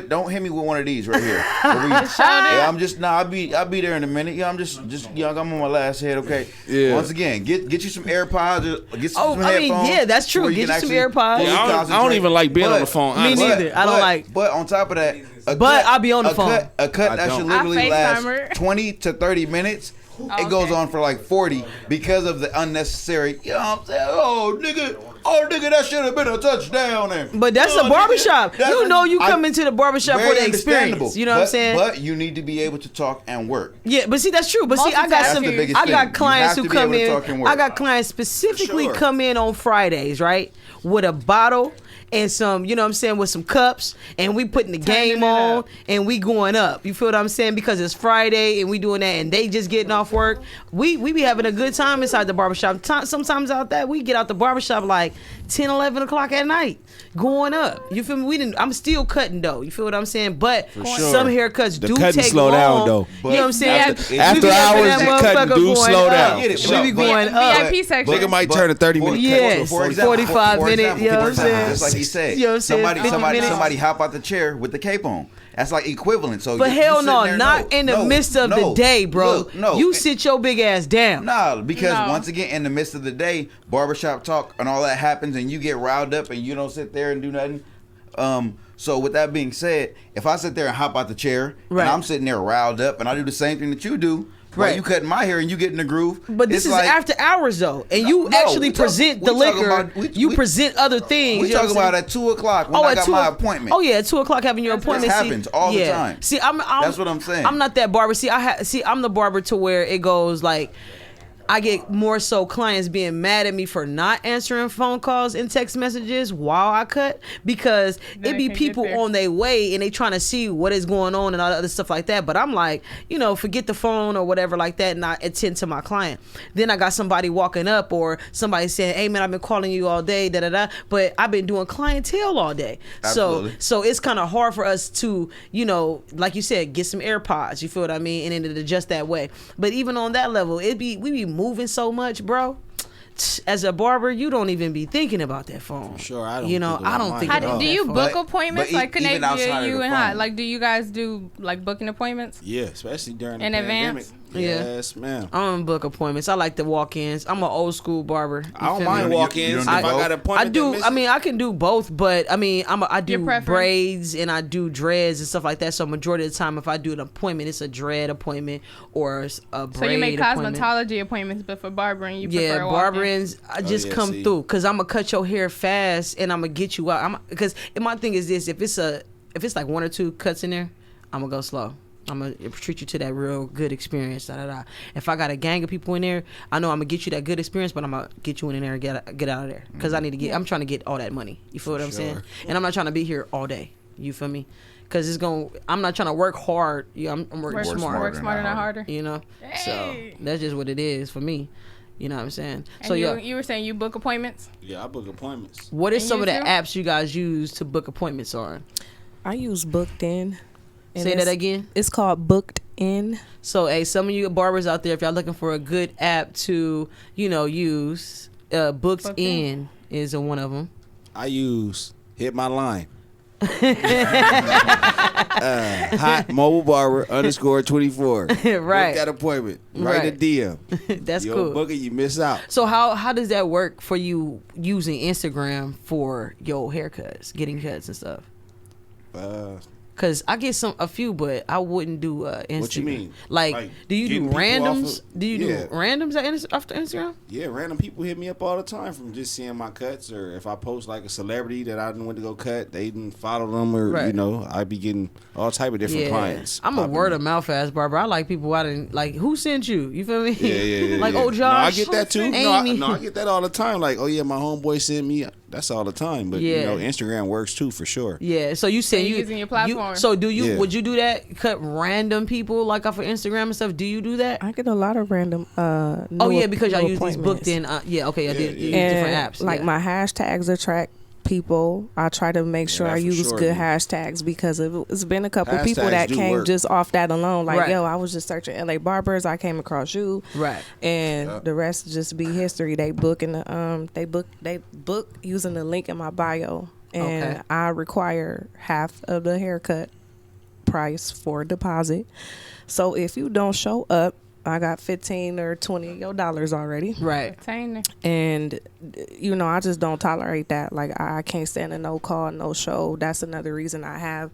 Don't hit me with one of these right here. Yeah, I'm just I'll be there in a minute. Yeah, I'm just I'm on my last head. Okay. Yeah. Once again, get you some AirPods. Or get Oh, some I mean, headphones. yeah, that's true. where you Get can you some actually AirPods. fully Yeah, I don't concentrate. even like being on the But- phone. Me honestly. neither. I don't like- But on top of that, But I'll be on the a phone. A cut I that don't. should literally I last FaceTimer. 20 to 30 minutes. Okay. It goes on for like 40 because of the unnecessary. You know what I'm saying? Oh nigga, that should have been a touchdown. And, But that's oh, a barbershop. that's You a- know you I- come into the barbershop very for the understandable. experience. You know what I'm saying? But you need to be able to talk and work. Yeah, but see that's true. But see, I got That's some. the biggest I thing. got You clients have who to be come able to in. talk and work. I got clients specifically Sure. come in on Fridays, right, with a bottle and some, you know what I'm saying, with some cups, and we putting the game it on, up. and we going up. You feel what I'm saying? Because it's Friday and we doing that, and they just getting off work. We be having a good time inside the barbershop. Sometimes out there we get out the barbershop like 10, 11 o'clock at night, going up. You feel me? I'm still cutting though. You feel what I'm saying? But sure. some haircuts The do cutting take slow down, long. though. You know what I'm saying? After- We after be having hours, that the cutting motherfucker do going slow up. down. I get it, We be but- going up. VIP section. Nigga might turn a 30-minute Yeah. cut. For example, 45 for minutes, example, you know what I'm for example, saying? just like he said, You know what I'm saying? 50 minutes. somebody hop out the chair with the cape on. That's like equivalent. So But you hell sitting no, there, not in the midst of the day, bro. Look, no, You sit your big ass down. Nah, because No. once again, in the midst of the day, barbershop talk and all that happens, and you get riled up, and you don't sit there and do nothing. So with that being said, if I sit there and hop out the chair, Right. and I'm sitting there riled up, and I do the same thing that you do, while Right. you cutting my hair and you get in the groove. But this it's is like, after hours though, and you No, actually we talk- present we the talking liquor. about- we- you we- present other things. We you know talking what I'm about saying? at 2:00 when I got my appointment. Oh yeah, at 2:00 having your appointment. See, happens all the yeah. time. See, I'm That's what I'm saying. I'm not that barber. See, I'm the barber to where it goes like. I get more so clients being mad at me for not answering phone calls and text messages while I cut because Then it be they can't people get there. on their way and they trying to see what is going on and all the other stuff like that. But I'm like, forget the phone or whatever like that and I attend to my client. Then I got somebody walking up or somebody saying, hey man, I've been calling you all day, but I've been doing clientele all day. Absolutely. So it's kind of hard for us to, like you said, get some AirPods, you feel what I mean? And then to adjust that way. But even on that level, we be moving so much, bro. As a barber, you don't even be thinking about that phone. Sure, I don't You think know, about I don't mine think How at do, all. do you phone. book But- appointments? but Like even connect outside of you the and phone. like do you guys do like booking appointments? Yeah, especially during the In pandemic. advance? Yeah. Yes, ma'am. I don't book appointments. I like the walk-ins. I'm an old school barber. You I don't feel mind me? You walk-ins. don't If do I both? got an I appointment, do. that I mean, I can do both, but I mean, I do Your preference? braids and I do dreads and stuff like that. So majority of the time, if I do an appointment, it's a dread appointment or a braid So you make appointment. cosmetology appointments, but for barbering you Yeah, prefer walk-in. barberings. I just yeah, come see. through because I'm gonna cut your hair fast and I'm gonna get you out. Because my thing is this: if it's like one or two cuts in there, I'm gonna go slow. I'm gonna treat you to that real good experience. If I got a gang of people in there, I know I'm gonna get you that good experience, but I'm gonna get you in there and get out of there because I need to get. I'm trying to get all that money. You feel what I'm saying? And I'm not trying to be here all day. You feel me? Because I'm not trying to work hard. Yeah, I'm working smart. Work smarter, not harder. You know, Hey. so that's just what it is for me. You know what I'm saying? And So you were saying you book appointments? Yeah, I book appointments. what is And some you of the too? apps you guys use to book appointments on? I use Booked In. and Say that it's- again. It's called Booked In. So, hey, some of you barbers out there, if y'all looking for a good app to, use, Books Booked In is one of them. I use Hit My Line. Hot mobile barber _24. Right. Book that appointment. Write Right. a DM. That's You cool. don't book it, you miss out. So how does that work for you using Instagram for your haircuts, getting cuts and stuff? Cause I get a few, but I wouldn't do Instagram. What you mean? Like do you do getting people off randoms? of- Do you Yeah. do randoms after Instagram? Yeah, random people hit me up all the time from just seeing my cuts, or if I post like a celebrity that I didn't want to go cut, they didn't follow them, or Right. I be getting all type of different clients. I'm a popping word in. of mouth ass barber. I like people I didn't like. Who sent you? You feel me? Yeah. Like, yeah. oh, Josh. No, I get that too. Amy. No, I get that all the time. Like, oh yeah, my homeboy sent me. That's all the time. But Yeah. Instagram works too for sure. Yeah, so you said you're using your platform. So do you? Yeah. Would you do that? Cut random people like off of Instagram and stuff. Do you do that? I get a lot of random. Oh yeah, because y'all new use these booked appointments. in. Okay, I did. Yeah, You use And different apps. like yeah. my hashtags attract people. I try to make sure that I for use sure, good yeah. hashtags because it's been a couple people Hashtags that do came work. just off that alone. Like, Right. yo, I was just searching LA Barbers. I came across you. Right. And the rest just be history. They book in the they book using the link in my bio. And Okay. I require half of the haircut price for deposit. So if you don't show up, I got 15 or 20 of your dollars already. Right. Entertainer. And I just don't tolerate that. Like I can't stand a no call, no show. That's another reason I have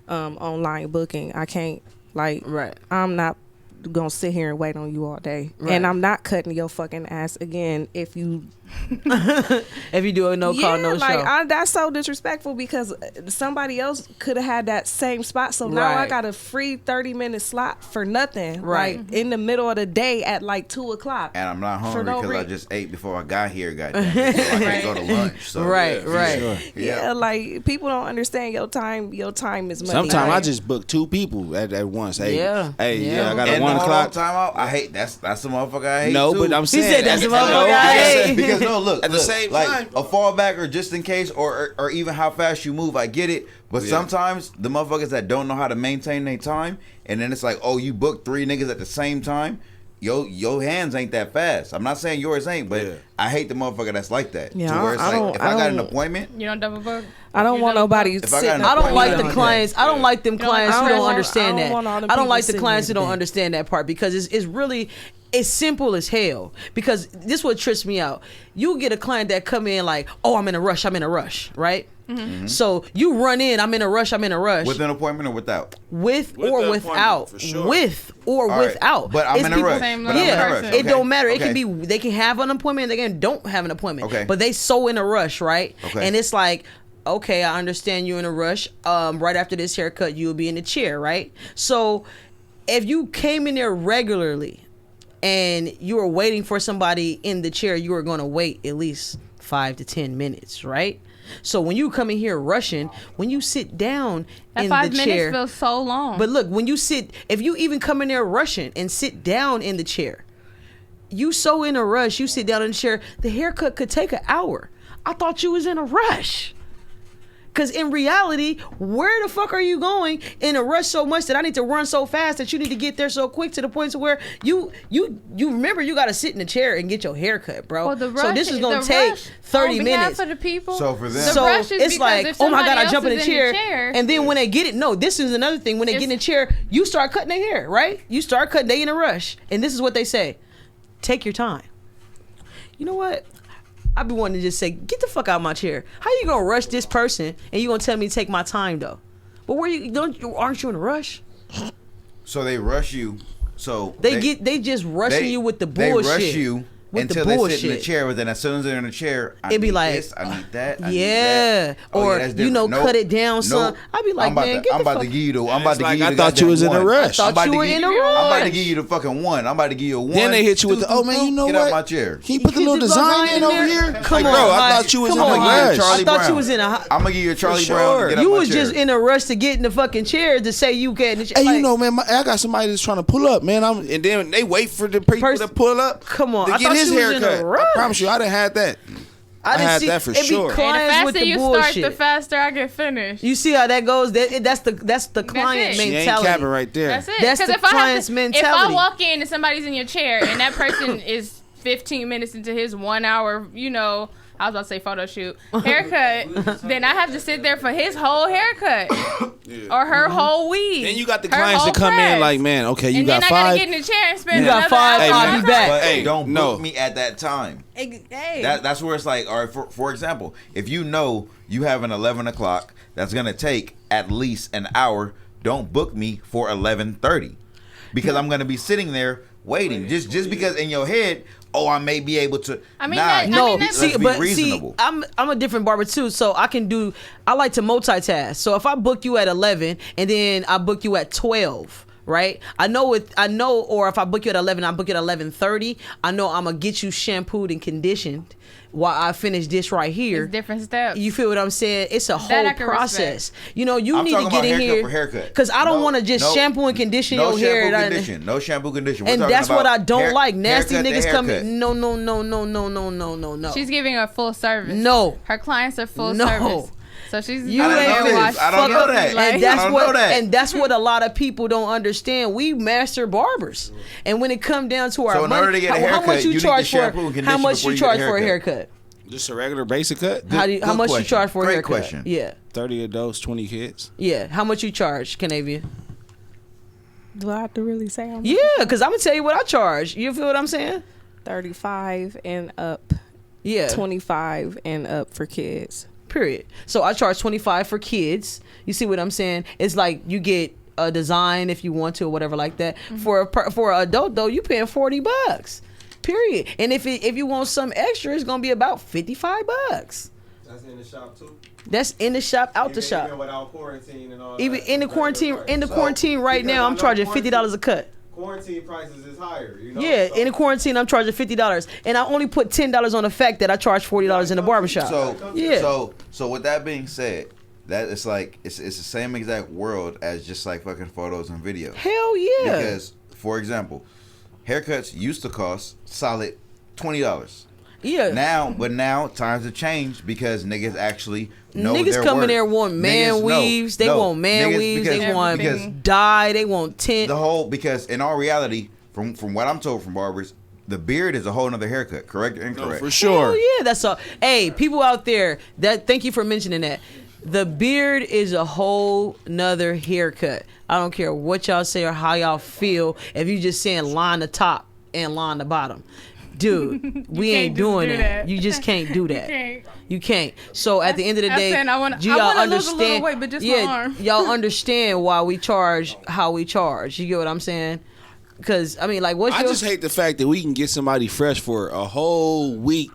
online booking. I can't Right. I'm not gonna sit here and wait on you all day. Right. And I'm not cutting your fucking ass again if you If you do a no call, no show. that's so disrespectful because somebody else could have had that same spot. So now I Right. got a free 30-minute slot for nothing. Right. Like in the middle of the day at like 2:00. And I'm not hungry no because I reason. just ate before I got here, goddamn. So I had to go to lunch. So, Right, yeah, right. Sure. Yeah, like people don't understand your time. Your time is money. Sometimes I Like, just book 2 people at once. Hey, Yeah. yeah, I got a And 1 the o'clock. time out, I hate that's the motherfucker I hate. No, too. but I'm saying said that's the at- motherfucker no, I because- hate. Because no, look, At the look, same like time- a fallback or just in case, or even how fast you move, I get it. But Yeah. sometimes the motherfuckers that don't know how to maintain their time, and then it's like, oh, you booked 3 niggas at the same time. Your hands ain't that fast. I'm not saying yours ain't, but Yeah. I hate the motherfucker that's like that. Yeah, to where it's I like, don't- if I I got an don't- appointment, You don't double book? I don't You want double nobody If I got sitting. an I don't like the appointment. clients. I don't like them clients who I don't don't understand want all that. them I don't people like the sitting clients who there don't today. understand that part because it's really it's simple as hell. Because this what trips me out. You get a client that come in like, oh, I'm in a rush, right? Mm-hmm. So you run in, I'm in a rush. with an appointment or without. With With or the without, appointment, for sure. with or All right, without. but I'm It's in a people- rush. Same But I'm in a Yeah, rush. it Okay. don't matter. It Okay. can be they can have an appointment, they can don't have an appointment. Okay. But they so in a rush, right? Okay. And it's like, okay, I understand you in a rush. Right after this haircut, you'll be in the chair, right? So if you came in there regularly and you were waiting for somebody in the chair, you were going to wait at least 5 to 10 minutes, right? So when you come in here rushing, when you sit down That in 5 the minutes chair, feels so long. but look, when you sit, if you even come in there rushing and sit down in the chair, you so in a rush, you sit down in the chair, the haircut could take an hour. I thought you was in a rush. Because in reality, where the fuck are you going in a rush so much that I need to run so fast that you need to get there so quick to the point to where you remember you got to sit in the chair and get your hair cut, bro. Well, the so rush, this is going to the take rush 30 on behalf minutes. of the people. So for them- the So rush is it's because like, if oh my God, somebody I jump in else the is chair. And then when they get it, no, this is another thing. When they get in the chair, you start cutting their hair, right? You start cutting, they in a rush. And this is what they say. Take your time. You know what? I be wanting to just say, get the fuck out of my chair. How you gonna rush this person and you gonna tell me to take my time though? But aren't you in a rush? So they rush you. So They just rushing you with the bullshit. They rush you with until the they bullshit. sit in the chair. But then as soon as they're in the chair, I It'd be need like, this, I need that. I need yeah. that. Oh, Or, that's you know, different. cut it down, son. I'd be like, I'm about man, to, get I'm the about fuck. to give you the. I'm about It's to like, give you I the thought you was in a goddamn one. rush. I I'm about thought you to were give in a I'm about to rush. give you the fucking one. I'm about to give you a one. Then they hit you with the, oh man, you know Get what? out my chair. Can you put the little Get design design in over here? Come Like, on, bro, I Mike. thought you was Come in on, a Mike. rush. I thought you was in a. I'm gonna give you a Charlie sure. Brown. To get out You my was chair. just in a rush to get in the fucking chair to say you get in the chair. Hey, Like, you know, man, I got somebody that's trying to pull up, man. And then they wait for the people to pull up. Come on, to I get thought his you was in a haircut. I rush. promise you, I done had that. I didn't had see that for it be sure. And the clients with faster the you bullshit. start, the faster I get finished. You see how that goes? That's the client it. She ain't mentality. capping right there. That's it. That's 'Cause the if I have client's to, mentality. If I walk in and somebody's in your chair and that person is 15 minutes into his 1 hour, you know, I was about to say photo shoot, haircut, then I have to sit there for his whole haircut or her whole weave. Then you got the her clients whole that come press. in like, man, okay, you and got then I five. gotta get in the chair and spend You got another five, hour. I'll be back. But Hey, don't no. book me at that time. Hey. That's where it's like, all right, for example, if you know you have an 11 o'clock that's going to take at least an hour, don't book me for 11:30 because I'm going to be sitting there waiting. Just because in your head, oh, I may be able to. I mean, nah, that- I No, mean, let's that's- be reasonable. I'm a different barber too, so I like to multitask. So if I book you at 11 and then I book you at 12, right? I know, or if I book you at 11, I book you at 11:30. I know I'm gonna get you shampooed and conditioned while I finish this right here. It's different steps. You feel what I'm saying? It's a That whole I can process. You know, you I'm need to talking get about in haircut here for haircut. because I don't No, want to just no, shampoo and condition no your hair. shampoo condition. No shampoo condition. We're And talking that's what about I don't like. Nasty haircut to niggas haircut. coming. No. She's giving a full service. No. Her clients are full No. service. So she's You I don't ain't know finna this. I don't fuck know up- that. Like, And that's I don't what know that. and that's what a lot of people don't understand. We master barbers, and when it come down to our So in money, order to get a how haircut, much you you need charge to for? shampoo and How condition much before you you get a charge for a haircut. haircut? Just a regular basic cut. How Good much you question. charge for a Great haircut? question. Yeah, 30 adults, 20 kids. yeah. How much you charge, Canavia? Do I have to really say how much? Yeah, because I'm gonna tell you what I charge. You feel what I'm saying? 35 and up, Yeah. 25 and up for kids. Period. So I charge 25 for kids. You see what I'm saying? It's like you get a design if you want to or whatever like that. For an adult though, you paying $40. Period. And if you want some extra, it's gonna be about $55. That's in the shop too. That's in the shop, out the shop. Even without quarantine and all Even that. in the quarantine right now, I'm charging $50 a cut. Quarantine prices is higher. You know? Yeah, So- in the quarantine, I'm charging $50, and I only put $10 on the fact that I charge $40 in the barbershop. Yeah. So with that being said, that it's like it's the same exact world as just like fucking photos and videos. Hell yeah. Because for example, haircuts used to cost solid $20. Yeah. Now times have changed because niggas actually know Niggas their come in worth. there want man Niggas know. weaves. They No, want man niggas- weaves. because- They want because dye. They want tint. the whole because in all reality, from what I'm told from barbers, the beard is a whole nother haircut. Correct or incorrect? For sure. Hell yeah, that's all. Hey, people out there, thank you for mentioning that. The beard is a whole nother haircut. I don't care what y'all say or how y'all feel. If you just saying line the top and line the bottom. Dude, we ain't just doing do that. that. You just can't do that. can't. You can't. So at the end of the I'm day, saying I wanna y'all lose a little understand. weight, but just my arm. y'all understand why we charge how we charge. You get what I'm saying? Because I mean, like, what's I your just hate the fact that we can get somebody fresh for a whole week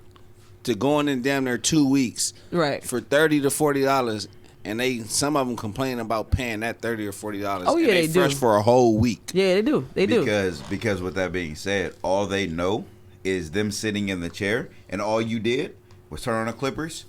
to going in damn near 2 weeks right? for $30 to $40, and some of them complain about paying that $30 or $40. Oh, yeah, and they do. fresh for a whole week. Yeah, they do. They do. Because with that being said, all they know is them sitting in the chair, and all you did was turn on the clippers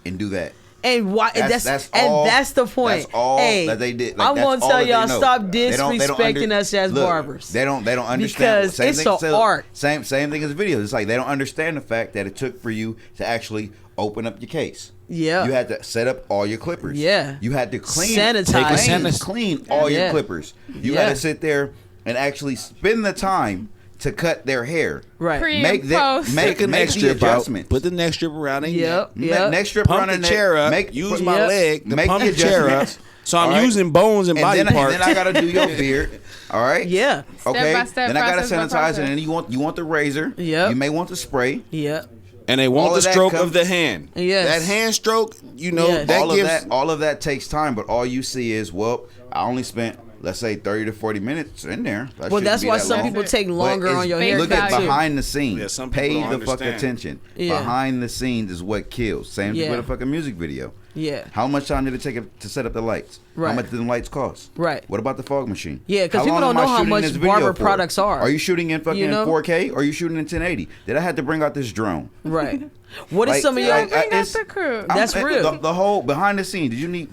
and do that. And why? That's all, that's the point. That's all hey, that they did. I'm that's gonna all tell that they y'all know. stop They don't disrespecting us as look, barbers. They don't understand Because same it's thing, an art. Same thing as videos. It's like they don't understand the fact that it took for you to actually open up your case. Yeah. You had to set up all your clippers. Yeah. You had to clean Sanitize. clean all your Yeah. clippers. You Yeah. had to sit there and actually spend the time to cut their hair. Right. Pre- Make and the post. make Take a neck the strip out. adjustment. Put the neck strip around their Yep. neck. Yep. Neck strip Pump around the neck. chair up. Make Use Yep. my leg to Make pump the the chair up. adjustments. So I'm All right? using bones and body then, parts. then I gotta do your beard. All right. Yeah. Okay. Step-by-step, then I gotta process by sanitize process. it, and then you want the razor. Yep. You may want the spray. Yeah. And they All want the of that stroke comes- of the hand. Yes. That hand stroke, Yes. that all gives. of that takes time, but all you see is, well, I only spent let's say 30 to 40 minutes in there. That Well, shouldn't that's be why that some long. people take But longer it's- on your Face haircut Look at value. behind the scenes. Yeah, some Pay people the don't fuck understand. attention. Yeah. Behind the scenes is what kills. Same thing Yeah. with a fucking music video. Yeah. How much time did it take to set up the lights? Right. How much did the lights cost? Right. What about the fog machine? Yeah, 'cause How people long don't am I know how shooting much this video Barber for? products are. Are you shooting in fucking You know? 4K or are you shooting in 1080? Did I have to bring out this drone? Right. What is Like, some of your? like, Bring out it's- the crew. That's real. The whole behind the scenes. Did you need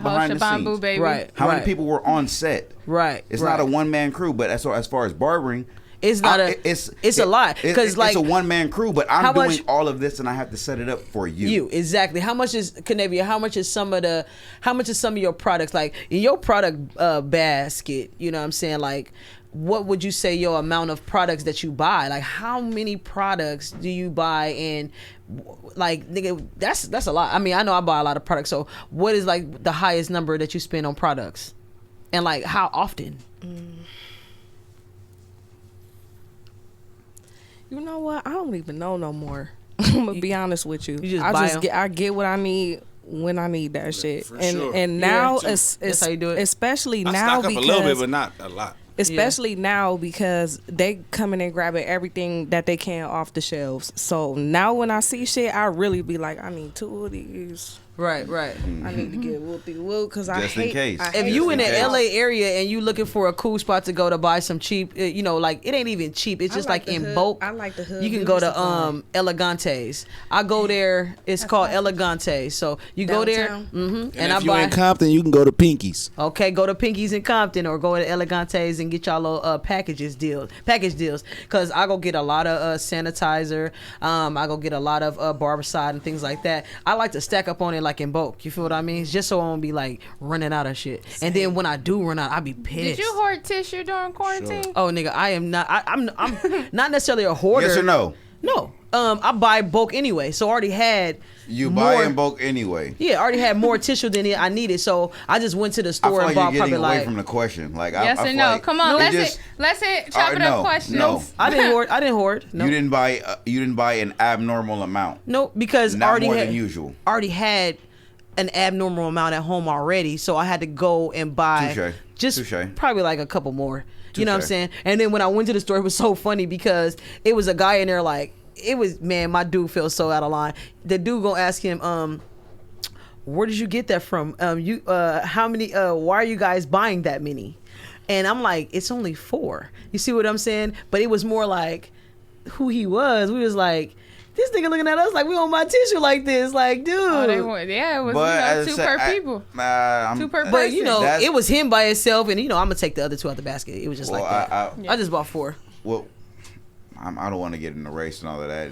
behind the Shabambu, scenes? baby. Right. How right, many people were on set? Right. It's right. not a one man crew, but as far as barbering, It's not it's a lot because like it's a one man crew, but I'm how doing much- all of this and I have to set it up for you. you exactly. How much is Canavia? How much is some of your products like in your product basket? You know what I'm saying? Like, what would you say your amount of products that you buy? Like, how many products do you buy? And like, nigga, that's a lot. I mean, I know I buy a lot of products. So, what is like the highest number that you spend on products, and like how often? You know what? I don't even know no more. I'm gonna be honest with you. You just buy 'em? I get what I need when I need that shit. for And sure. and now Yeah, that's how you do it. especially I now stock up because a little bit, but not a lot. especially now because they coming and grabbing everything that they can off the shelves. So now when I see shit, I really be like, I need 2 of these. Right. Right. I need to get whoopie whoop because I Just in hate. case. I If hate you in the Okay. LA area and you looking for a cool spot to go to buy some cheap, you know, like it ain't even cheap. It's I just like like the in hood- bulk. I like the hood You can beauty go to supply. Elegantes. I go there. It's called Elegante. So you go there, Downtown? and And I if you buy. in Compton, you can go to Pinky's. Okay, go to Pinky's in Compton or go to Elegantes and get y'all little package deals. Cause I go get a lot of sanitizer. I go get a lot of Barbicide and things like that. I like to stack up on it like in bulk. You feel what I mean? Just so I won't be like running out of shit. And then when I do run out, I be pissed. Did you hoard tissue during quarantine? Oh nigga, I am not. I'm not necessarily a hoarder. Yes or no? No. I buy bulk anyway, so I already had. You more, buy in bulk anyway. Yeah, I already had more tissue than I needed, so I just went to the I store feel and like bought you're getting probably away like. from the question. Like, Yes I or feel no? like Come on, you just- let's hit chop it up no, questions. no. I didn't hoard. I didn't hoard. No. You didn't buy an abnormal amount. No, because Not already more had, than usual. already had an abnormal amount at home already, so I had to go and buy Touche. just Touche. probably like a couple more. You know what I'm Touche. saying? And then when I went to the store, it was so funny because it was a guy in there like it was man, my dude felt so out of line. The dude gonna ask him, where did you get that from? How many? Why are you guys buying that many? And I'm like, it's only 4. You see what I'm saying? But it was more like who he was. We was like, this nigga looking at us like we don't buy tissue like this. Like, dude. Oh, they want, yeah, it was But 2 as I per said, people. 2 per person. But you know, That's- it was him by himself, and you know, I'm gonna take the other 2 out the basket. It was just Well, like that. I I just bought 4. well, I don't want to get in the race and all of that,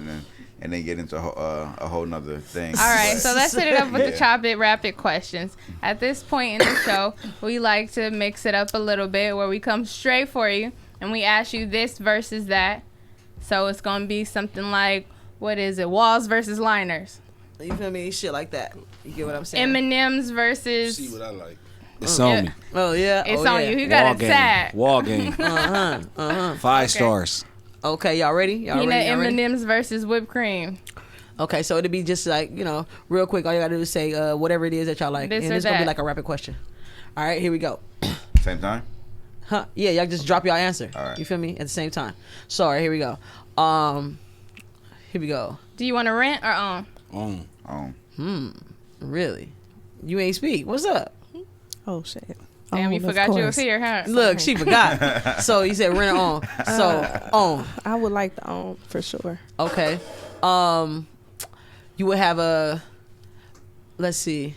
and then get into a whole nother thing. All right, But- so let's hit it up with the Yeah. chop it rapid questions. At this point in the show, we like to mix it up a little bit where we come straight for you and we ask you this versus that. So it's gonna be something like, what is it? Walls versus liners. You feel me? Shit like that. You get what I'm saying? M&M's versus. See what I like. It's on me. Oh yeah. It's oh, on yeah. you. You got Wall it game. sad. Wall game. 5 stars. Okay, y'all ready? Y'all Peanut ready? Y'all ready? M&M's versus whipped cream. Okay, so it'll be just like, you know, real quick. All you gotta do is say whatever it is that y'all like, This and or it's gonna be that. like a rapid question. All right, here we go. Same time. Huh? Yeah, y'all just drop your answer. All right. You feel me? At the same time. So, all right, here we go. Here we go. Do you want to rent or own? Really? You ain't speak. What's up? Oh shit. Damn, you Of forgot you was course. here, huh? Look, she forgot. So you said rent or own. So own. I would like to own for sure. Okay. You would have a. Let's see.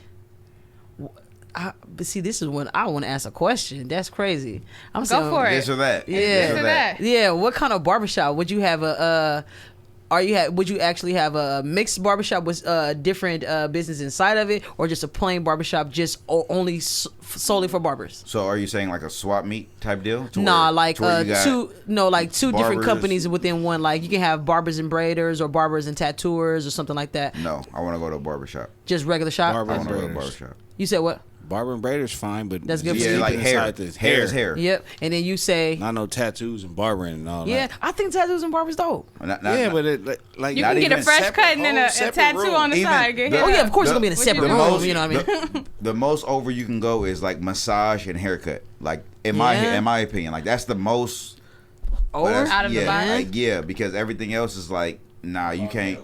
But see, this is when I want to ask a question. That's crazy. I'm Go saying, for it. This or that. Yeah. This This or that. Yeah. What kind of barbershop would you have would you actually have a mixed barbershop with different business inside of it, or just a plain barbershop just only solely for barbers? So are you saying like a swap meet type deal? To Nah, where- like to where you got two different barbers? companies within one. Like you can have barbers and braiders, or barbers and tattooers, or something like that. No, I want to go to a barbershop. Just regular shop. Barber I and want to go to a braiders. barbershop. You said what? Barber and braider's fine, but That's good for just you. like keep hair. inside this Hair is hair. Yep. And then you say, Not no tattoos and barbering and all yeah, that. I think tattoos and barbers dope. But it like You not can get a even fresh separate- cut and then whole a separate tattoo room. on the Even side. Get the- hair Oh yeah, up. of course it's gonna be in a What you separate doing? room. You know what I mean? The most over you can go is like massage and haircut. Like in Yeah. my opinion, like that's the most Over? that's- Out of the yeah, box? like, yeah, because everything else is like, nah, you can't.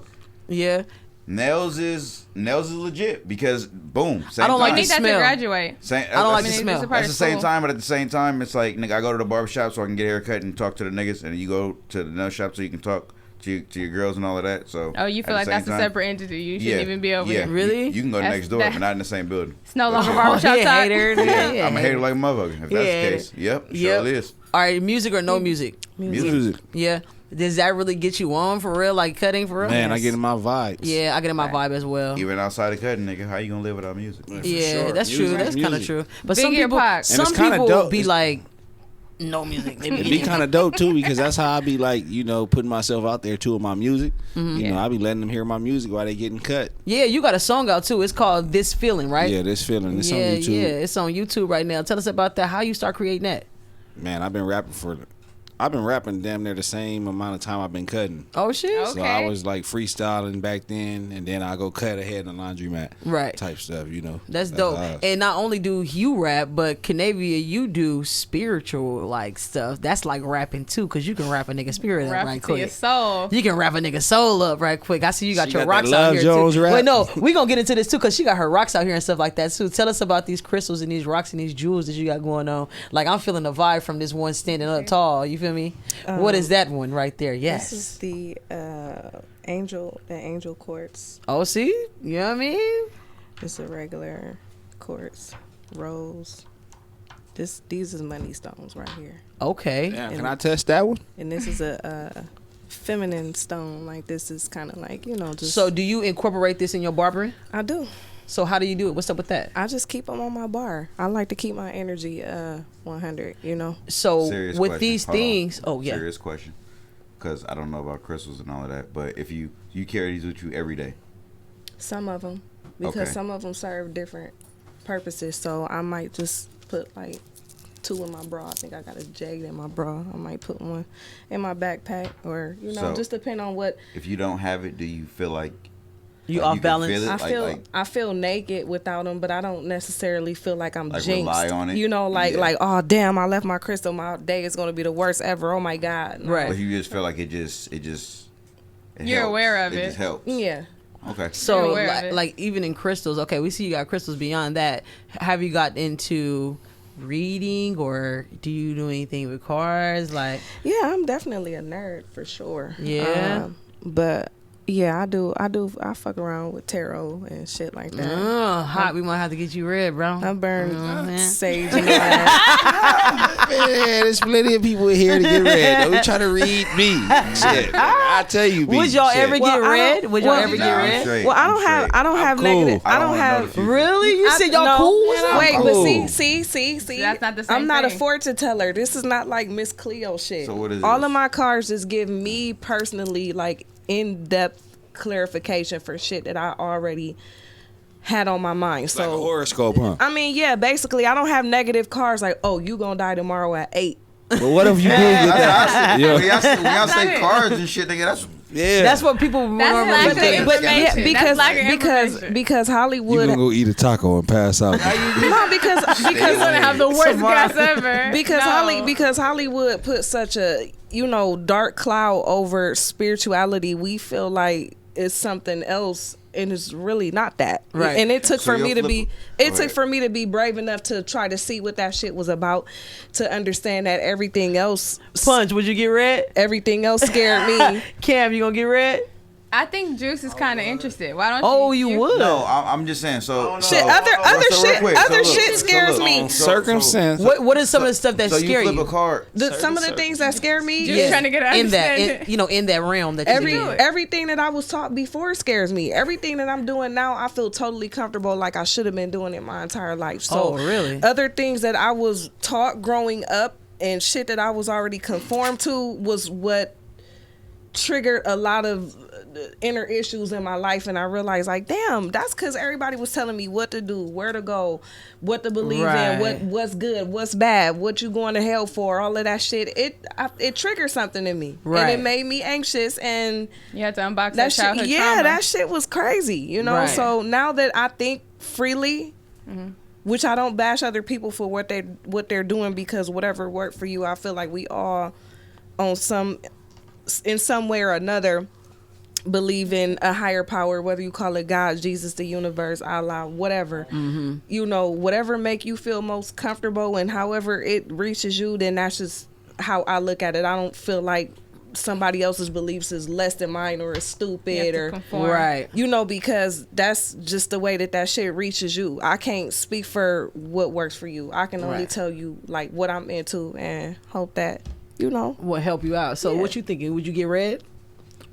Yeah. Nails is legit because boom. Same I don't like You time. need that to smell. graduate. Same, I don't like that's the the- smell. It's a part That's the of same school. time, but at the same time, it's like, nigga, I go to the barber shop so I can get a haircut and talk to the niggas, and you go to the nail shop so you can talk to your girls and all of that. So Oh, you feel at like the that's same a time- separate entity. You shouldn't even be over yeah. here. Really? You can go That's- next door, that- but not in the same building. It's no longer Oh, barbershop he a talk. hater. Yeah, I'm a hater like a motherfucker. If that's Yeah. the case, yep, Yep. sure is. All right, music or no music? Music. Yeah. Does that really get you on for real? Like cutting for real? Man, I get in my vibes. Yeah, I get in my vibe as well. Even outside of cutting, nigga, how you gonna live without music? Yeah, sure. that's Music true. is That's kind of music. true. But some Biggie or people, Pac? some And it's kinda people dope. be It's- like, no music. They It'd be kind of dope too because that's how I be like, you know, putting myself out there too with my music. You know, I be letting them hear my music while they getting cut. Yeah, you got a song out too. It's called "This Feeling," right? Yeah, this feeling. It's yeah, on YouTube. yeah. It's on YouTube right now. Tell us about that. How you start creating that? Man, I've been rapping damn near the same amount of time I've been cutting. Oh shit. So I Okay. was like freestyling back then, and then I go cut ahead in the laundromat, Right. Type stuff, you know. That's dope. us. And not only do you rap, but Canavia, you do spiritual like stuff. That's like rapping too, because you can rap a nigga spirit up Rap right it to your quick. soul. You can rap a nigga soul up right quick. I see you got She your got that rocks out Love here Jones too. rap. Wait, no, we gonna get into this too, because she got her rocks out here and stuff like that too. Tell us about these crystals and these rocks and these jewels that you got going on. Like I'm feeling the vibe from this one standing up tall. You feel me? What is that one right there? Yes. This is the angel quartz. Oh, see? You know what I mean? It's a regular quartz rose. These is money stones right here, Okay. Damn, can I test that one? and this is a feminine stone. Like this is kind of like just. So do you incorporate this in your barbering? I do. So how do you do it? What's up with that? I just keep them on my bar. I like to keep my energy 100. So Serious with question. these Hold on. things, oh yeah. Serious question, because I don't know about crystals and all of that. But if you carry these with you every day, Some of them, because Okay. some of them serve different purposes. So I might just put like 2 in my bra. I think I got a jade in my bra. I might put one in my backpack, or So- just depend on what if you don't have it, do you feel like You like off can balance? feel it? I Like- feel. like- I feel naked without them, but I don't necessarily feel like I'm Like jinxed. rely on it? Like Yeah. like oh damn, I left my crystal. My day is gonna be the worst ever. Oh my god. No. Right. Or you just feel like it just You're helps. aware of it. just helps. Yeah. Okay. So You're aware of it. like even in crystals, okay, we see you got crystals beyond that. Have you got into reading, or do you do anything with cards? Like Yeah, I'm definitely a nerd for sure. Yeah? But yeah, I do. I fuck around with tarot and shit like that. hot, we might have to get you red, bro. I burn man. sage in my ass. Man, there's plenty of people here to get read. Don't try to read me. Shit. I tell you, B. Would y'all Shit. ever get Well, I red? don't- Would y'all well, ever Nah, get I'm red? straight. Well, I I'm don't have. straight. I don't have cool. negative. I I don't don't wanna know have. the future. Really? You said y'all no, cool with that? Wait, Cool. but see. That's not the same I'm not a thing. fortune teller. This is not like Miss Cleo shit. So what is All this? of my cards just give me personally like in-depth clarification for shit that I already had on my mind. Like a So horoscope, huh? I mean, yeah, basically, I don't have negative cards like, oh, you gonna die tomorrow at 8. But what if you do get that? When y'all say not it. cards and shit, nigga, that's Yeah. That's what people That's normally lack of think. information. But That's lack of information. because You Hollywood gonna go eat a taco and pass out. no because You're gonna have the worst guess ever. because Hollywood put such a dark cloud over spirituality. We feel like it's something else, and it's really not that. Right. And it took So for me you'll to flip be a- it Go took ahead. for me to be brave enough to try to see what that shit was about, to understand that everything else Punch, would you get red? scared me. Cam, you gonna get red? I think Juice is kind of interested. Why don't Oh, you would? no. I'm just saying. So Shit, so- other so real shit, quick, other so look, shit so scares look, me. Circumstance. What is some of the stuff that So scare you flip you? a card. Some of the things that scare me. Juice trying to get an in that, understanding. in that realm that you did. Everything that I was taught before scares me. Everything that I'm doing now, I feel totally comfortable, like I should have been doing it my entire life. So Oh, really? other things that I was taught growing up and shit that I was already conformed to was what triggered a lot of inner issues in my life, and I realized like, damn, that's because everybody was telling me what to do, where to go, what to believe in, what's good, what's bad, what you going to hell for, all of that shit. It triggered something in me, and it made me anxious, and you had to unbox that childhood shit. trauma. Yeah, that shit was crazy, you know. So now that I think freely. Which I don't bash other people for what they're doing, because whatever worked for you, I feel like we all in some way or another believe in a higher power, whether you call it God, Jesus, the universe, Allah, whatever. You know, whatever make you feel most comfortable, and however it reaches you, then that's just how I look at it. I don't feel like somebody else's beliefs is less than mine or is stupid or right, you know, because that's just the way that shit reaches you. I can't speak for what works for you. I can only tell you like what I'm into and hope that, you know, will help you out. So what you thinking? Would you get read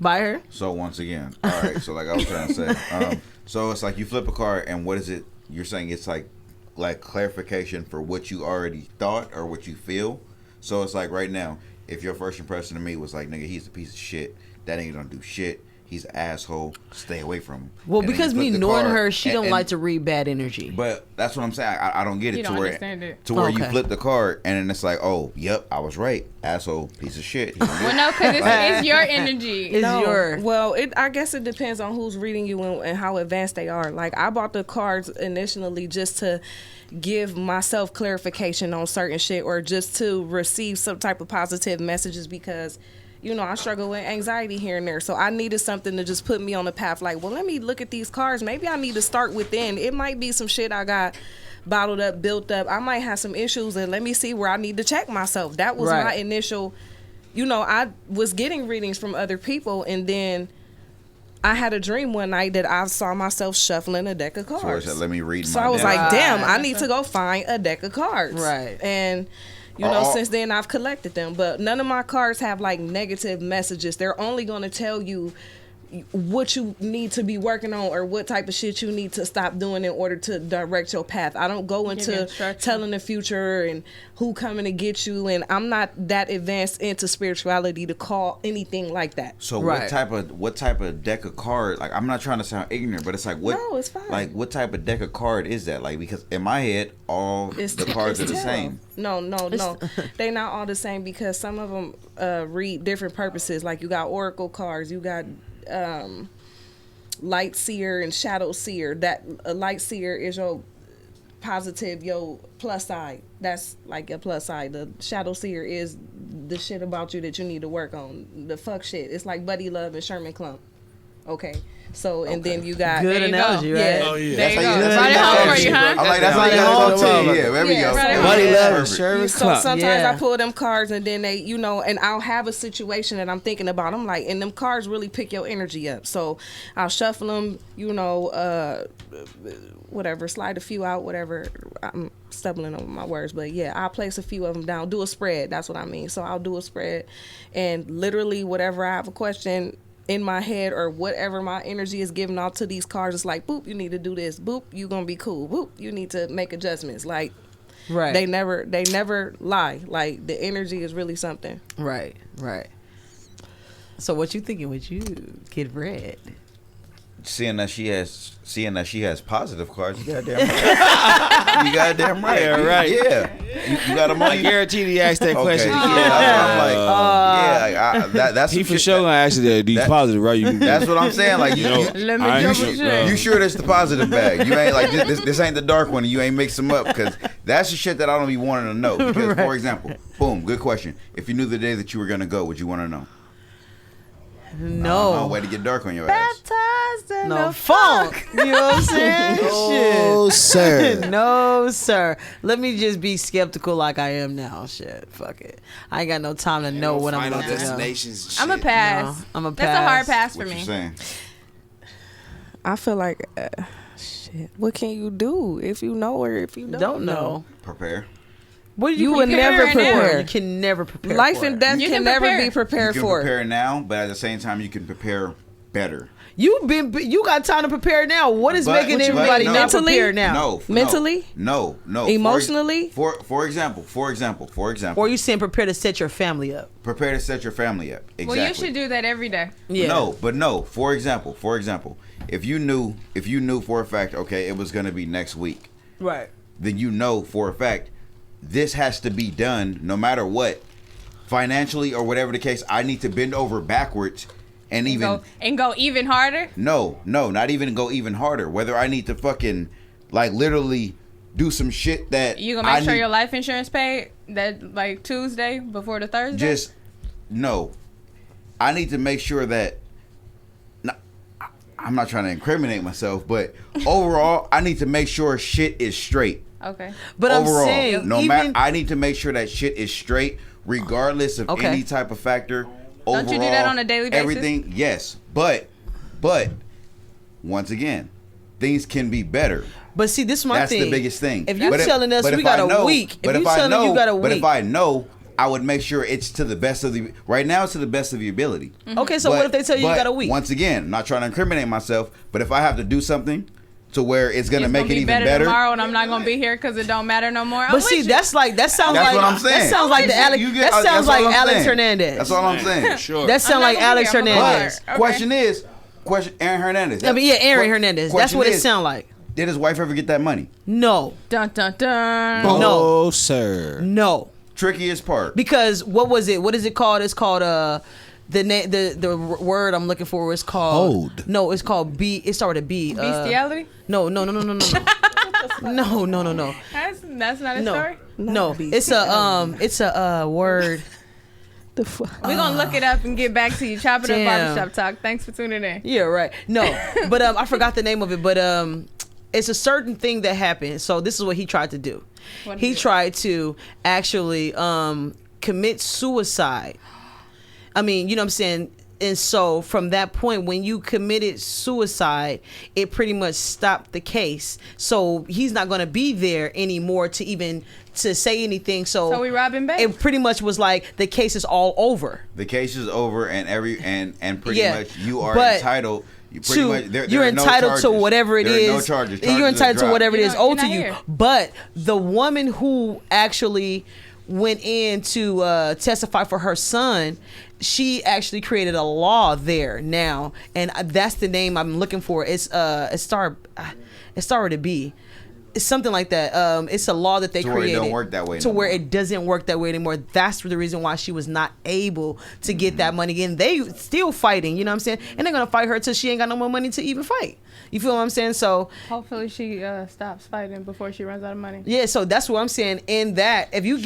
by her? So once again, all right, so like I was trying to say, so it's like you flip a card, and what is it you're saying? It's like clarification for what you already thought or what you feel. So it's like right now, if your first impression of me was like, nigga, he's a piece of shit, that nigga don't do shit, he's an asshole, stay away from him. Well, and because me knowing her, she don't like to read bad energy. But that's what I'm saying. I don't get it. You don't understand it. To where you flip the card, and then it's like, oh, yep, I was right, asshole, piece of shit. Well, no, because it's your energy. It's your. Well, I guess it depends on who's reading you and how advanced they are. Like, I bought the cards initially just to give myself clarification on certain shit, or just to receive some type of positive messages, because you know, I struggle with anxiety here and there. So I needed something to just put me on the path. Like, well, let me look at these cards. Maybe I need to start within. It might be some shit I got bottled up, built up. I might have some issues, and let me see where I need to check myself. That was my initial, you know, I was getting readings from other people, and then I had a dream one night that I saw myself shuffling a deck of cards. So let me read. So I was like, damn, I need to go find a deck of cards. Right. And you know, since then I've collected them, but none of my cards have like negative messages. They're only going to tell you what you need to be working on, or what type of shit you need to stop doing in order to direct your path. I don't go into telling the future and who coming to get you, and I'm not that advanced into spirituality to call anything like that. So what type of deck of cards? Like, I'm not trying to sound ignorant, but it's like, what? No, it's fine. Like, what type of deck of card is that? Like, because in my head, all the cards are the same. No. They not all the same, because some of them read different purposes. Like, you got oracle cards, you got light seer and shadow seer. That a light seer is your positive, your plus side. That's like your plus side. The shadow seer is the shit about you that you need to work on. The fuck shit. It's like Buddy Love and Sherman Klump. Okay. So, and then you got... Good analogy, right? Yeah. Oh, yeah. There you go. Brought it home for you, huh? I'm like, that's how you got to go to. Yeah, there we go. Buddy Love and Perfect. Sherman So Klump. sometimes I pull them cards, and then they, you know, and I'll have a situation that I'm thinking about. I'm like, and them cards really pick your energy up. So I'll shuffle them, you know, whatever, slide a few out, whatever. I'm stumbling over my words, but yeah, I'll place a few of them down, do a spread. That's what I mean. So I'll do a spread, and literally whatever I have a question in my head, or whatever my energy is giving out to these cards, it's like, boop, you need to do this. Boop, you gonna be cool. Boop, you need to make adjustments. Like, they never lie. Like, the energy is really something. Right. So what you thinking? Would you get read? Seeing that she has positive cards, you goddamn right. You goddamn right. Yeah, right. Yeah. You got them on. I guarantee he asked that Okay. question. I'm like, that's He some for shit sure gonna ask you that. These that- positive, right? You, That's what I'm saying. Like, you Let me I double ain't check. you sure that's the positive bag? You ain't like this ain't the dark one, and you ain't mix them up, because that's the shit that I don't be wanting to know. Because for example, boom, good question. If you knew the day that you were gonna go, would you want to know? No. Way to get dark on your ass. No funk. You know what I'm saying? no, sir. No, sir. Let me just be skeptical like I am now. Shit. Fuck it. I ain't got no time to know what I'm Final going to know. destinations. I'm a pass. No, I'm a pass. That's a hard pass for What me. you saying? I feel like, shit, what can you do if you know or if you Don't know. Prepare. What You would prepare never right now. prepare. You can never prepare. Life for and it. death You can can never prepare. be You prepared can for. prepare now, but at the same time, you can prepare better. You got time to prepare now. What is making everybody not Mentally? prepared now? No. Mentally? No. Emotionally? For example. Or you saying prepare to set your family up? Prepare to set your family up. Exactly. Well, you should do that every day. Yeah. No. For example, if you knew for a fact, okay, it was gonna be next week, Right. then you know for a fact this has to be done no matter what, financially or whatever the case. I need to bend over backwards and even go even harder. No, not even go even harder. Whether I need to fucking like literally do some shit that You gonna make sure your life insurance paid that like Tuesday before the Thursday? Just no. I need to make sure that. I'm not trying to incriminate myself, but overall, I need to make sure shit is straight. Okay. But overall, I'm saying, no matter, I need to make sure that shit is straight, regardless of Okay. any type of factor. Don't Overall, you do that on a daily basis? Everything, yes, but once again, things can be better. But see, this is my That's thing. the biggest thing. If you're But telling us but we if I got a know- week, but if if you're I telling know, you got a but week, if I know, I would make sure it's to the best of the. Right now, it's to the best of your ability. okay, so what if they tell you you got a week? Once again, I'm not trying to incriminate myself, but if I have to do something to where it's gonna It's make gonna it be even better better. tomorrow, and I'm not gonna be here because it don't matter no more. But see, that sounds That's like what I'm saying. that sounds like the Alex. You That get- sounds that's all like I'm Alex saying. Hernandez. That's all I'm saying. Sure. That sounds like Alex Hernandez. Question is, Aaron Hernandez. I mean, yeah, Aaron Hernandez. That's Question what it is, sounds like. Did his wife ever get that money? No, Dun dun dun. No. Oh, sir. no, Trickiest part. because what was it? What is it called? It's called the word I'm looking for is called Hold. No, it's called B. It started with a B. Bestiality? No. No. That's not a No. story. No. It's a word. The fuck? We're gonna look it up and get back to you. Chop it up, Damn. barbershop talk. Thanks for tuning in. Yeah, right. No, but I forgot the name of it. But it's a certain thing that happened. So this is what he tried to do. What He did he do? tried to actually commit suicide. I mean, you know what I'm saying? And so from that point, when you committed suicide, it pretty much stopped the case. So he's not going to be there anymore to say anything. So we robbing banks? It pretty much was like the case is all over. The case is over, and pretty Yeah, much you are but entitled. You pretty to much, there you're are no entitled to charges. whatever it There is. are no charges. You're Charges are entitled to dropped. whatever it is You're owed not to you. here. But the woman who actually went in to testify for her son, she actually created a law there now, and that's the name I'm looking for. It started with a B. It's something like that. It's a law that they To where it created don't work that way to no where more. it doesn't work that way anymore. That's the reason why she was not able to get that money. And they still fighting, you know what I'm saying? And they're gonna fight her till she ain't got no more money to even fight. You feel what I'm saying? So Hopefully she stops fighting before she runs out of money. yeah, so that's what I'm saying. In that, if you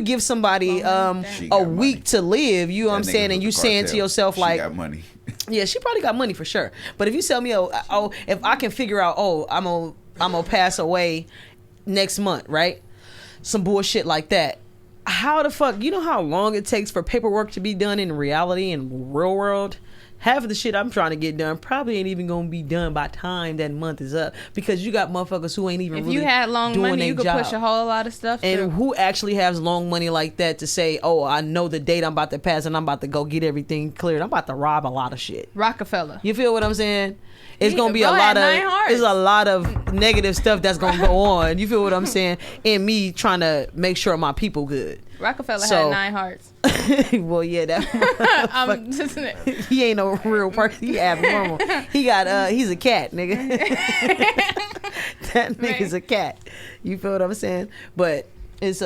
give somebody She a got week money. to live, you know what I'm That nigga saying, was and the you saying to cartel. yourself She like, got money. yeah, she probably got money for sure. But if you tell me, if I can figure out, I'm gonna pass away next month, right? Some bullshit like that. How the fuck? You know how long it takes for paperwork to be done in reality and real world? Half of the shit I'm trying to get done probably ain't even gonna be done by time that month is up, because you got motherfuckers who ain't even If really you had long doing money, their you could job. push a whole lot of stuff And through. who actually has long money like that to say, oh, I know the date I'm about to pass and I'm about to go get everything cleared. I'm about to rob a lot of shit. Rockefeller. You feel what I'm saying? It's Yeah, gonna be bro a had lot of 9 hearts. there's a lot of negative stuff that's gonna go on. You feel what I'm saying? And me trying to make sure my people good. Rockefeller So- had 9 hearts. Well, yeah, that I'm just he ain't no real person. He abnormal. He got he's a cat, nigga. That nigga's a cat. You feel what I'm saying? But it's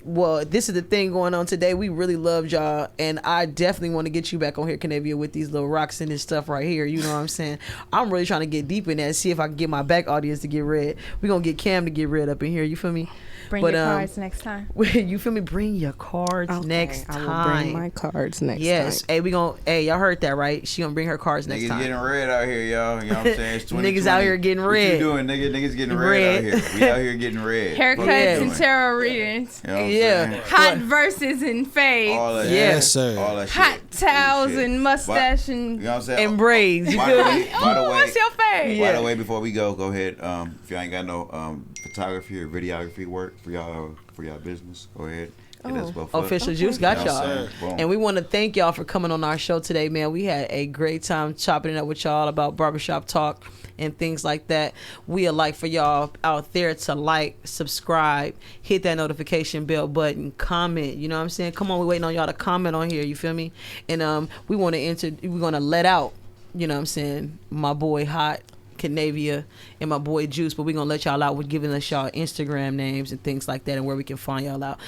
well, this is the thing going on today. We really loved y'all, and I definitely want to get you back on here, Canavia, with these little rocks and this stuff right here. You know what I'm saying? I'm really trying to get deep in that and see if I can get my back audience to get red. We're going to get Cam to get red up in here. You feel me? bring your cards next time. You feel me? Bring your cards next time. I will bring my cards next Yes. time. Hey, y'all heard that, right? She gonna bring her cards next Niggas time. getting red out here, y'all. You know what I'm saying? It's 2020. Niggas out here getting What red. you doing, nigga? Niggas getting red, Red. out here. We out here getting red. Haircuts What we and doing? tarot readings. You know what I'm Yeah. saying? Hot verses and fades. All that Yes, shit. sir. All that Hot shit. towels Shit. and mustache You and... know what I'm saying? And braids. You By feel the me? way, by the Oh, way, what's your fave? by the way, before we go ahead. If y'all ain't got no photography or videography work for y'all business, go ahead. Hit us both up. Official Juice got Yes, y'all. sir. Boom. And we want to thank y'all for coming on our show today, man. We had a great time chopping it up with y'all about barbershop talk and things like that. We would like for y'all out there to like, subscribe, hit that notification bell button, comment. You know what I'm saying? Come on, we're waiting on y'all to comment on here. You feel me? And we're gonna let out, you know what I'm saying, my boy Hot, Canavia, and my boy Juice, but we're gonna let y'all out with giving us y'all Instagram names and things like that and where we can find y'all out.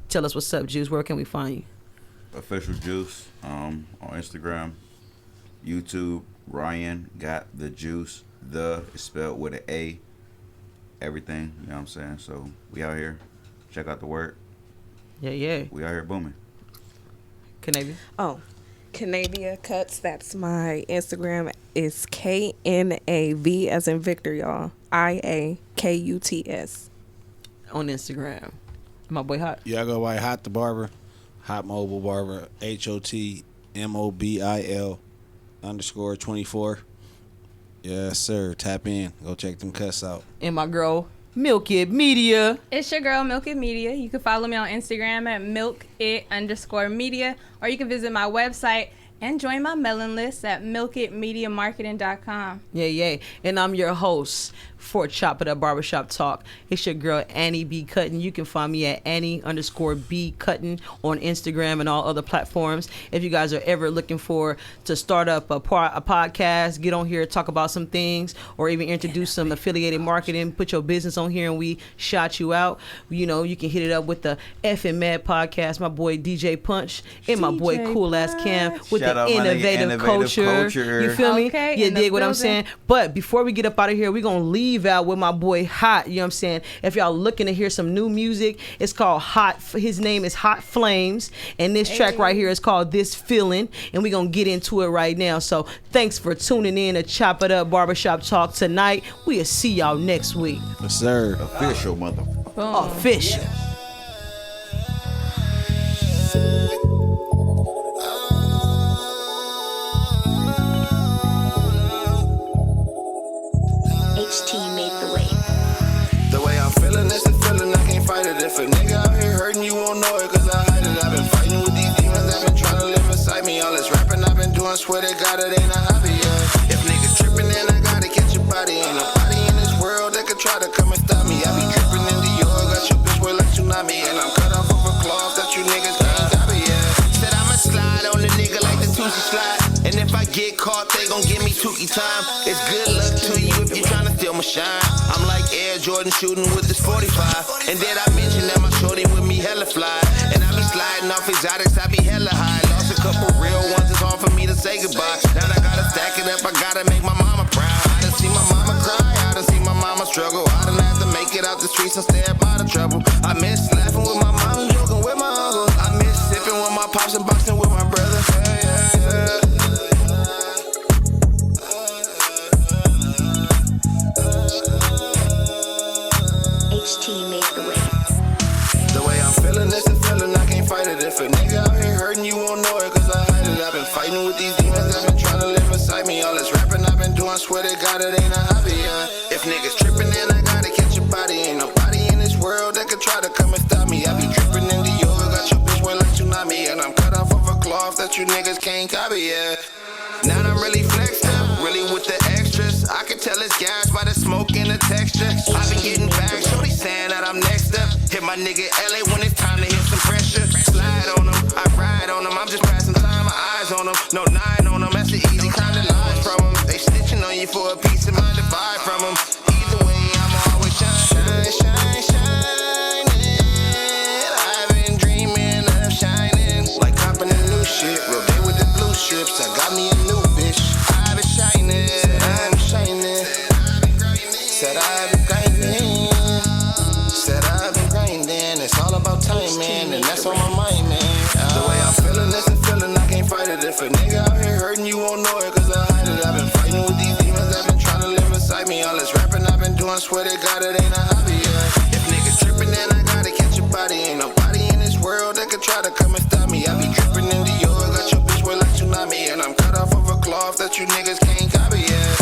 Tell us what's up, Juice. Where can we find you? Official Juice on Instagram, YouTube. Ryan got the juice. The is spelled with an A. Everything, you know what I'm saying? So we out here. Check out the work. Yeah. We out here booming. Canavia. Oh, Canavia Cuts. That's my Instagram. It's KNAV as in Victor, y'all. IAKUTS. On Instagram. My boy Hot. Yeah, I go by Hot the Barber, Hot Mobile Barber, HOTMOBIL_24. Yes, sir. Tap in. Go check them cuts out. And my girl, Milk It Media. It's your girl, Milk It Media. You can follow me on Instagram at milkit_media, or you can visit my website and join my mailing list at milkitmediamarketing.com. Yeah. And I'm your host for Chop It Up Barbershop Talk. It's your girl, Annie B. Cuttin. You can find me at Annie_B Cuttin on Instagram and all other platforms. If you guys are ever looking to start up a podcast, get on here, talk about some things, or even introduce some affiliated marketing, put your business on here and we shout you out. You know, you can hit it up with the F and Mad podcast, my boy DJ Punch, and my boy Cool Ass Cam with Shout out the my nigga, innovative culture. You feel me? Okay, You in the dig what I'm building. saying? But before we get up out of here, we're going to leave out with my boy Hot. You know what I'm saying? If y'all looking to hear some new music, it's called Hot. His name is Hot Flames. And this track right here is called This Feeling. And we're going to get into it right now. So thanks for tuning in to Chop It Up Barbershop Talk tonight. We'll see y'all next week. Yes, sir. Official motherfucker. Boom. Official. HT made the way. The way I'm feeling is the feeling, I can't fight it. If a nigga out here hurting, you won't know it, cause I hide it. I've been fighting with these demons, I've been trying to live inside me. All this rapping I've been doing, swear to God, it ain't a hobby, yeah. If niggas tripping, then I gotta catch your body. Ain't nobody in this world that could try to come and stop me. I be dripping in Dior, got your bitch way like tsunami. And I'm cut off of a cloth that you niggas can't copy, yeah. Said I'ma slide on the nigga like the Tusi slide. And if I get caught, they gon' give me Tukey time. It's good luck to you if you tryna steal my shine. I'm like Air Jordan shooting with this 45. And did I mention that my shorty with me hella fly? And I be sliding off exotics, I be hella high. Lost a couple real ones, it's hard for me to say goodbye. Now I gotta stack it up, I gotta make my mama proud. I done see my mama cry, I done see my mama struggle. I done have to make it out the streets and stay up out of trouble. I miss laughing with my mom, joking with my uncle. I miss sipping with my pops and boxing with my brother. Yeah. HT made the way. The way I'm feeling is the feeling, I can't fight it. If a nigga out here hurting, you won't know it, cause I hide it. I've been fighting with these demons, I've been trying to live inside me. All this rapping I've been doing, swear to God, it ain't a hobby, yeah. If niggas tripping, then I gotta catch your body. Ain't nobody in this world that could try to come and stop me. I be dripping in Dior, got your bitch way like tsunami. And I'm cut off of a cloth that you niggas can't copy, yeah. Now I'm really flexed up, really with the extras. I can tell it's gas by the smoke and the texture. I've been getting back, shorty saying that I'm next up. Hit my nigga LA when it's time to hit some pressure. Slide on them, I ride on them. I'm just passing time, my eyes on them. No 9 on them, that's the easy kind of lies from them. They snitching on you for a piece of mind to buy from them. Either way, I'm always shine, shine, shine. I've been dreaming of shining. Like hopping a new shit, real day with the blue ships. I got me a new bitch. I've been shining, I'm shining. Said I've been grinding. Said I've been grinding. It's all about timing, and that's on my mind, man. The way I'm feeling is the feeling, I can't fight it. If a nigga out here hurting, you won't know it, cause I hide it. I've been fighting with these demons, I've been trying to live inside me. All this rapping I've been doing, swear to God, it ain't a hobby, yeah. If niggas tripping, then I gotta catch your body. Ain't nobody in this world that could try to come and stop me. I be dripping in Dior, got your bitch way like tsunami. And I'm cut off of a cloth that you niggas can't copy, yeah.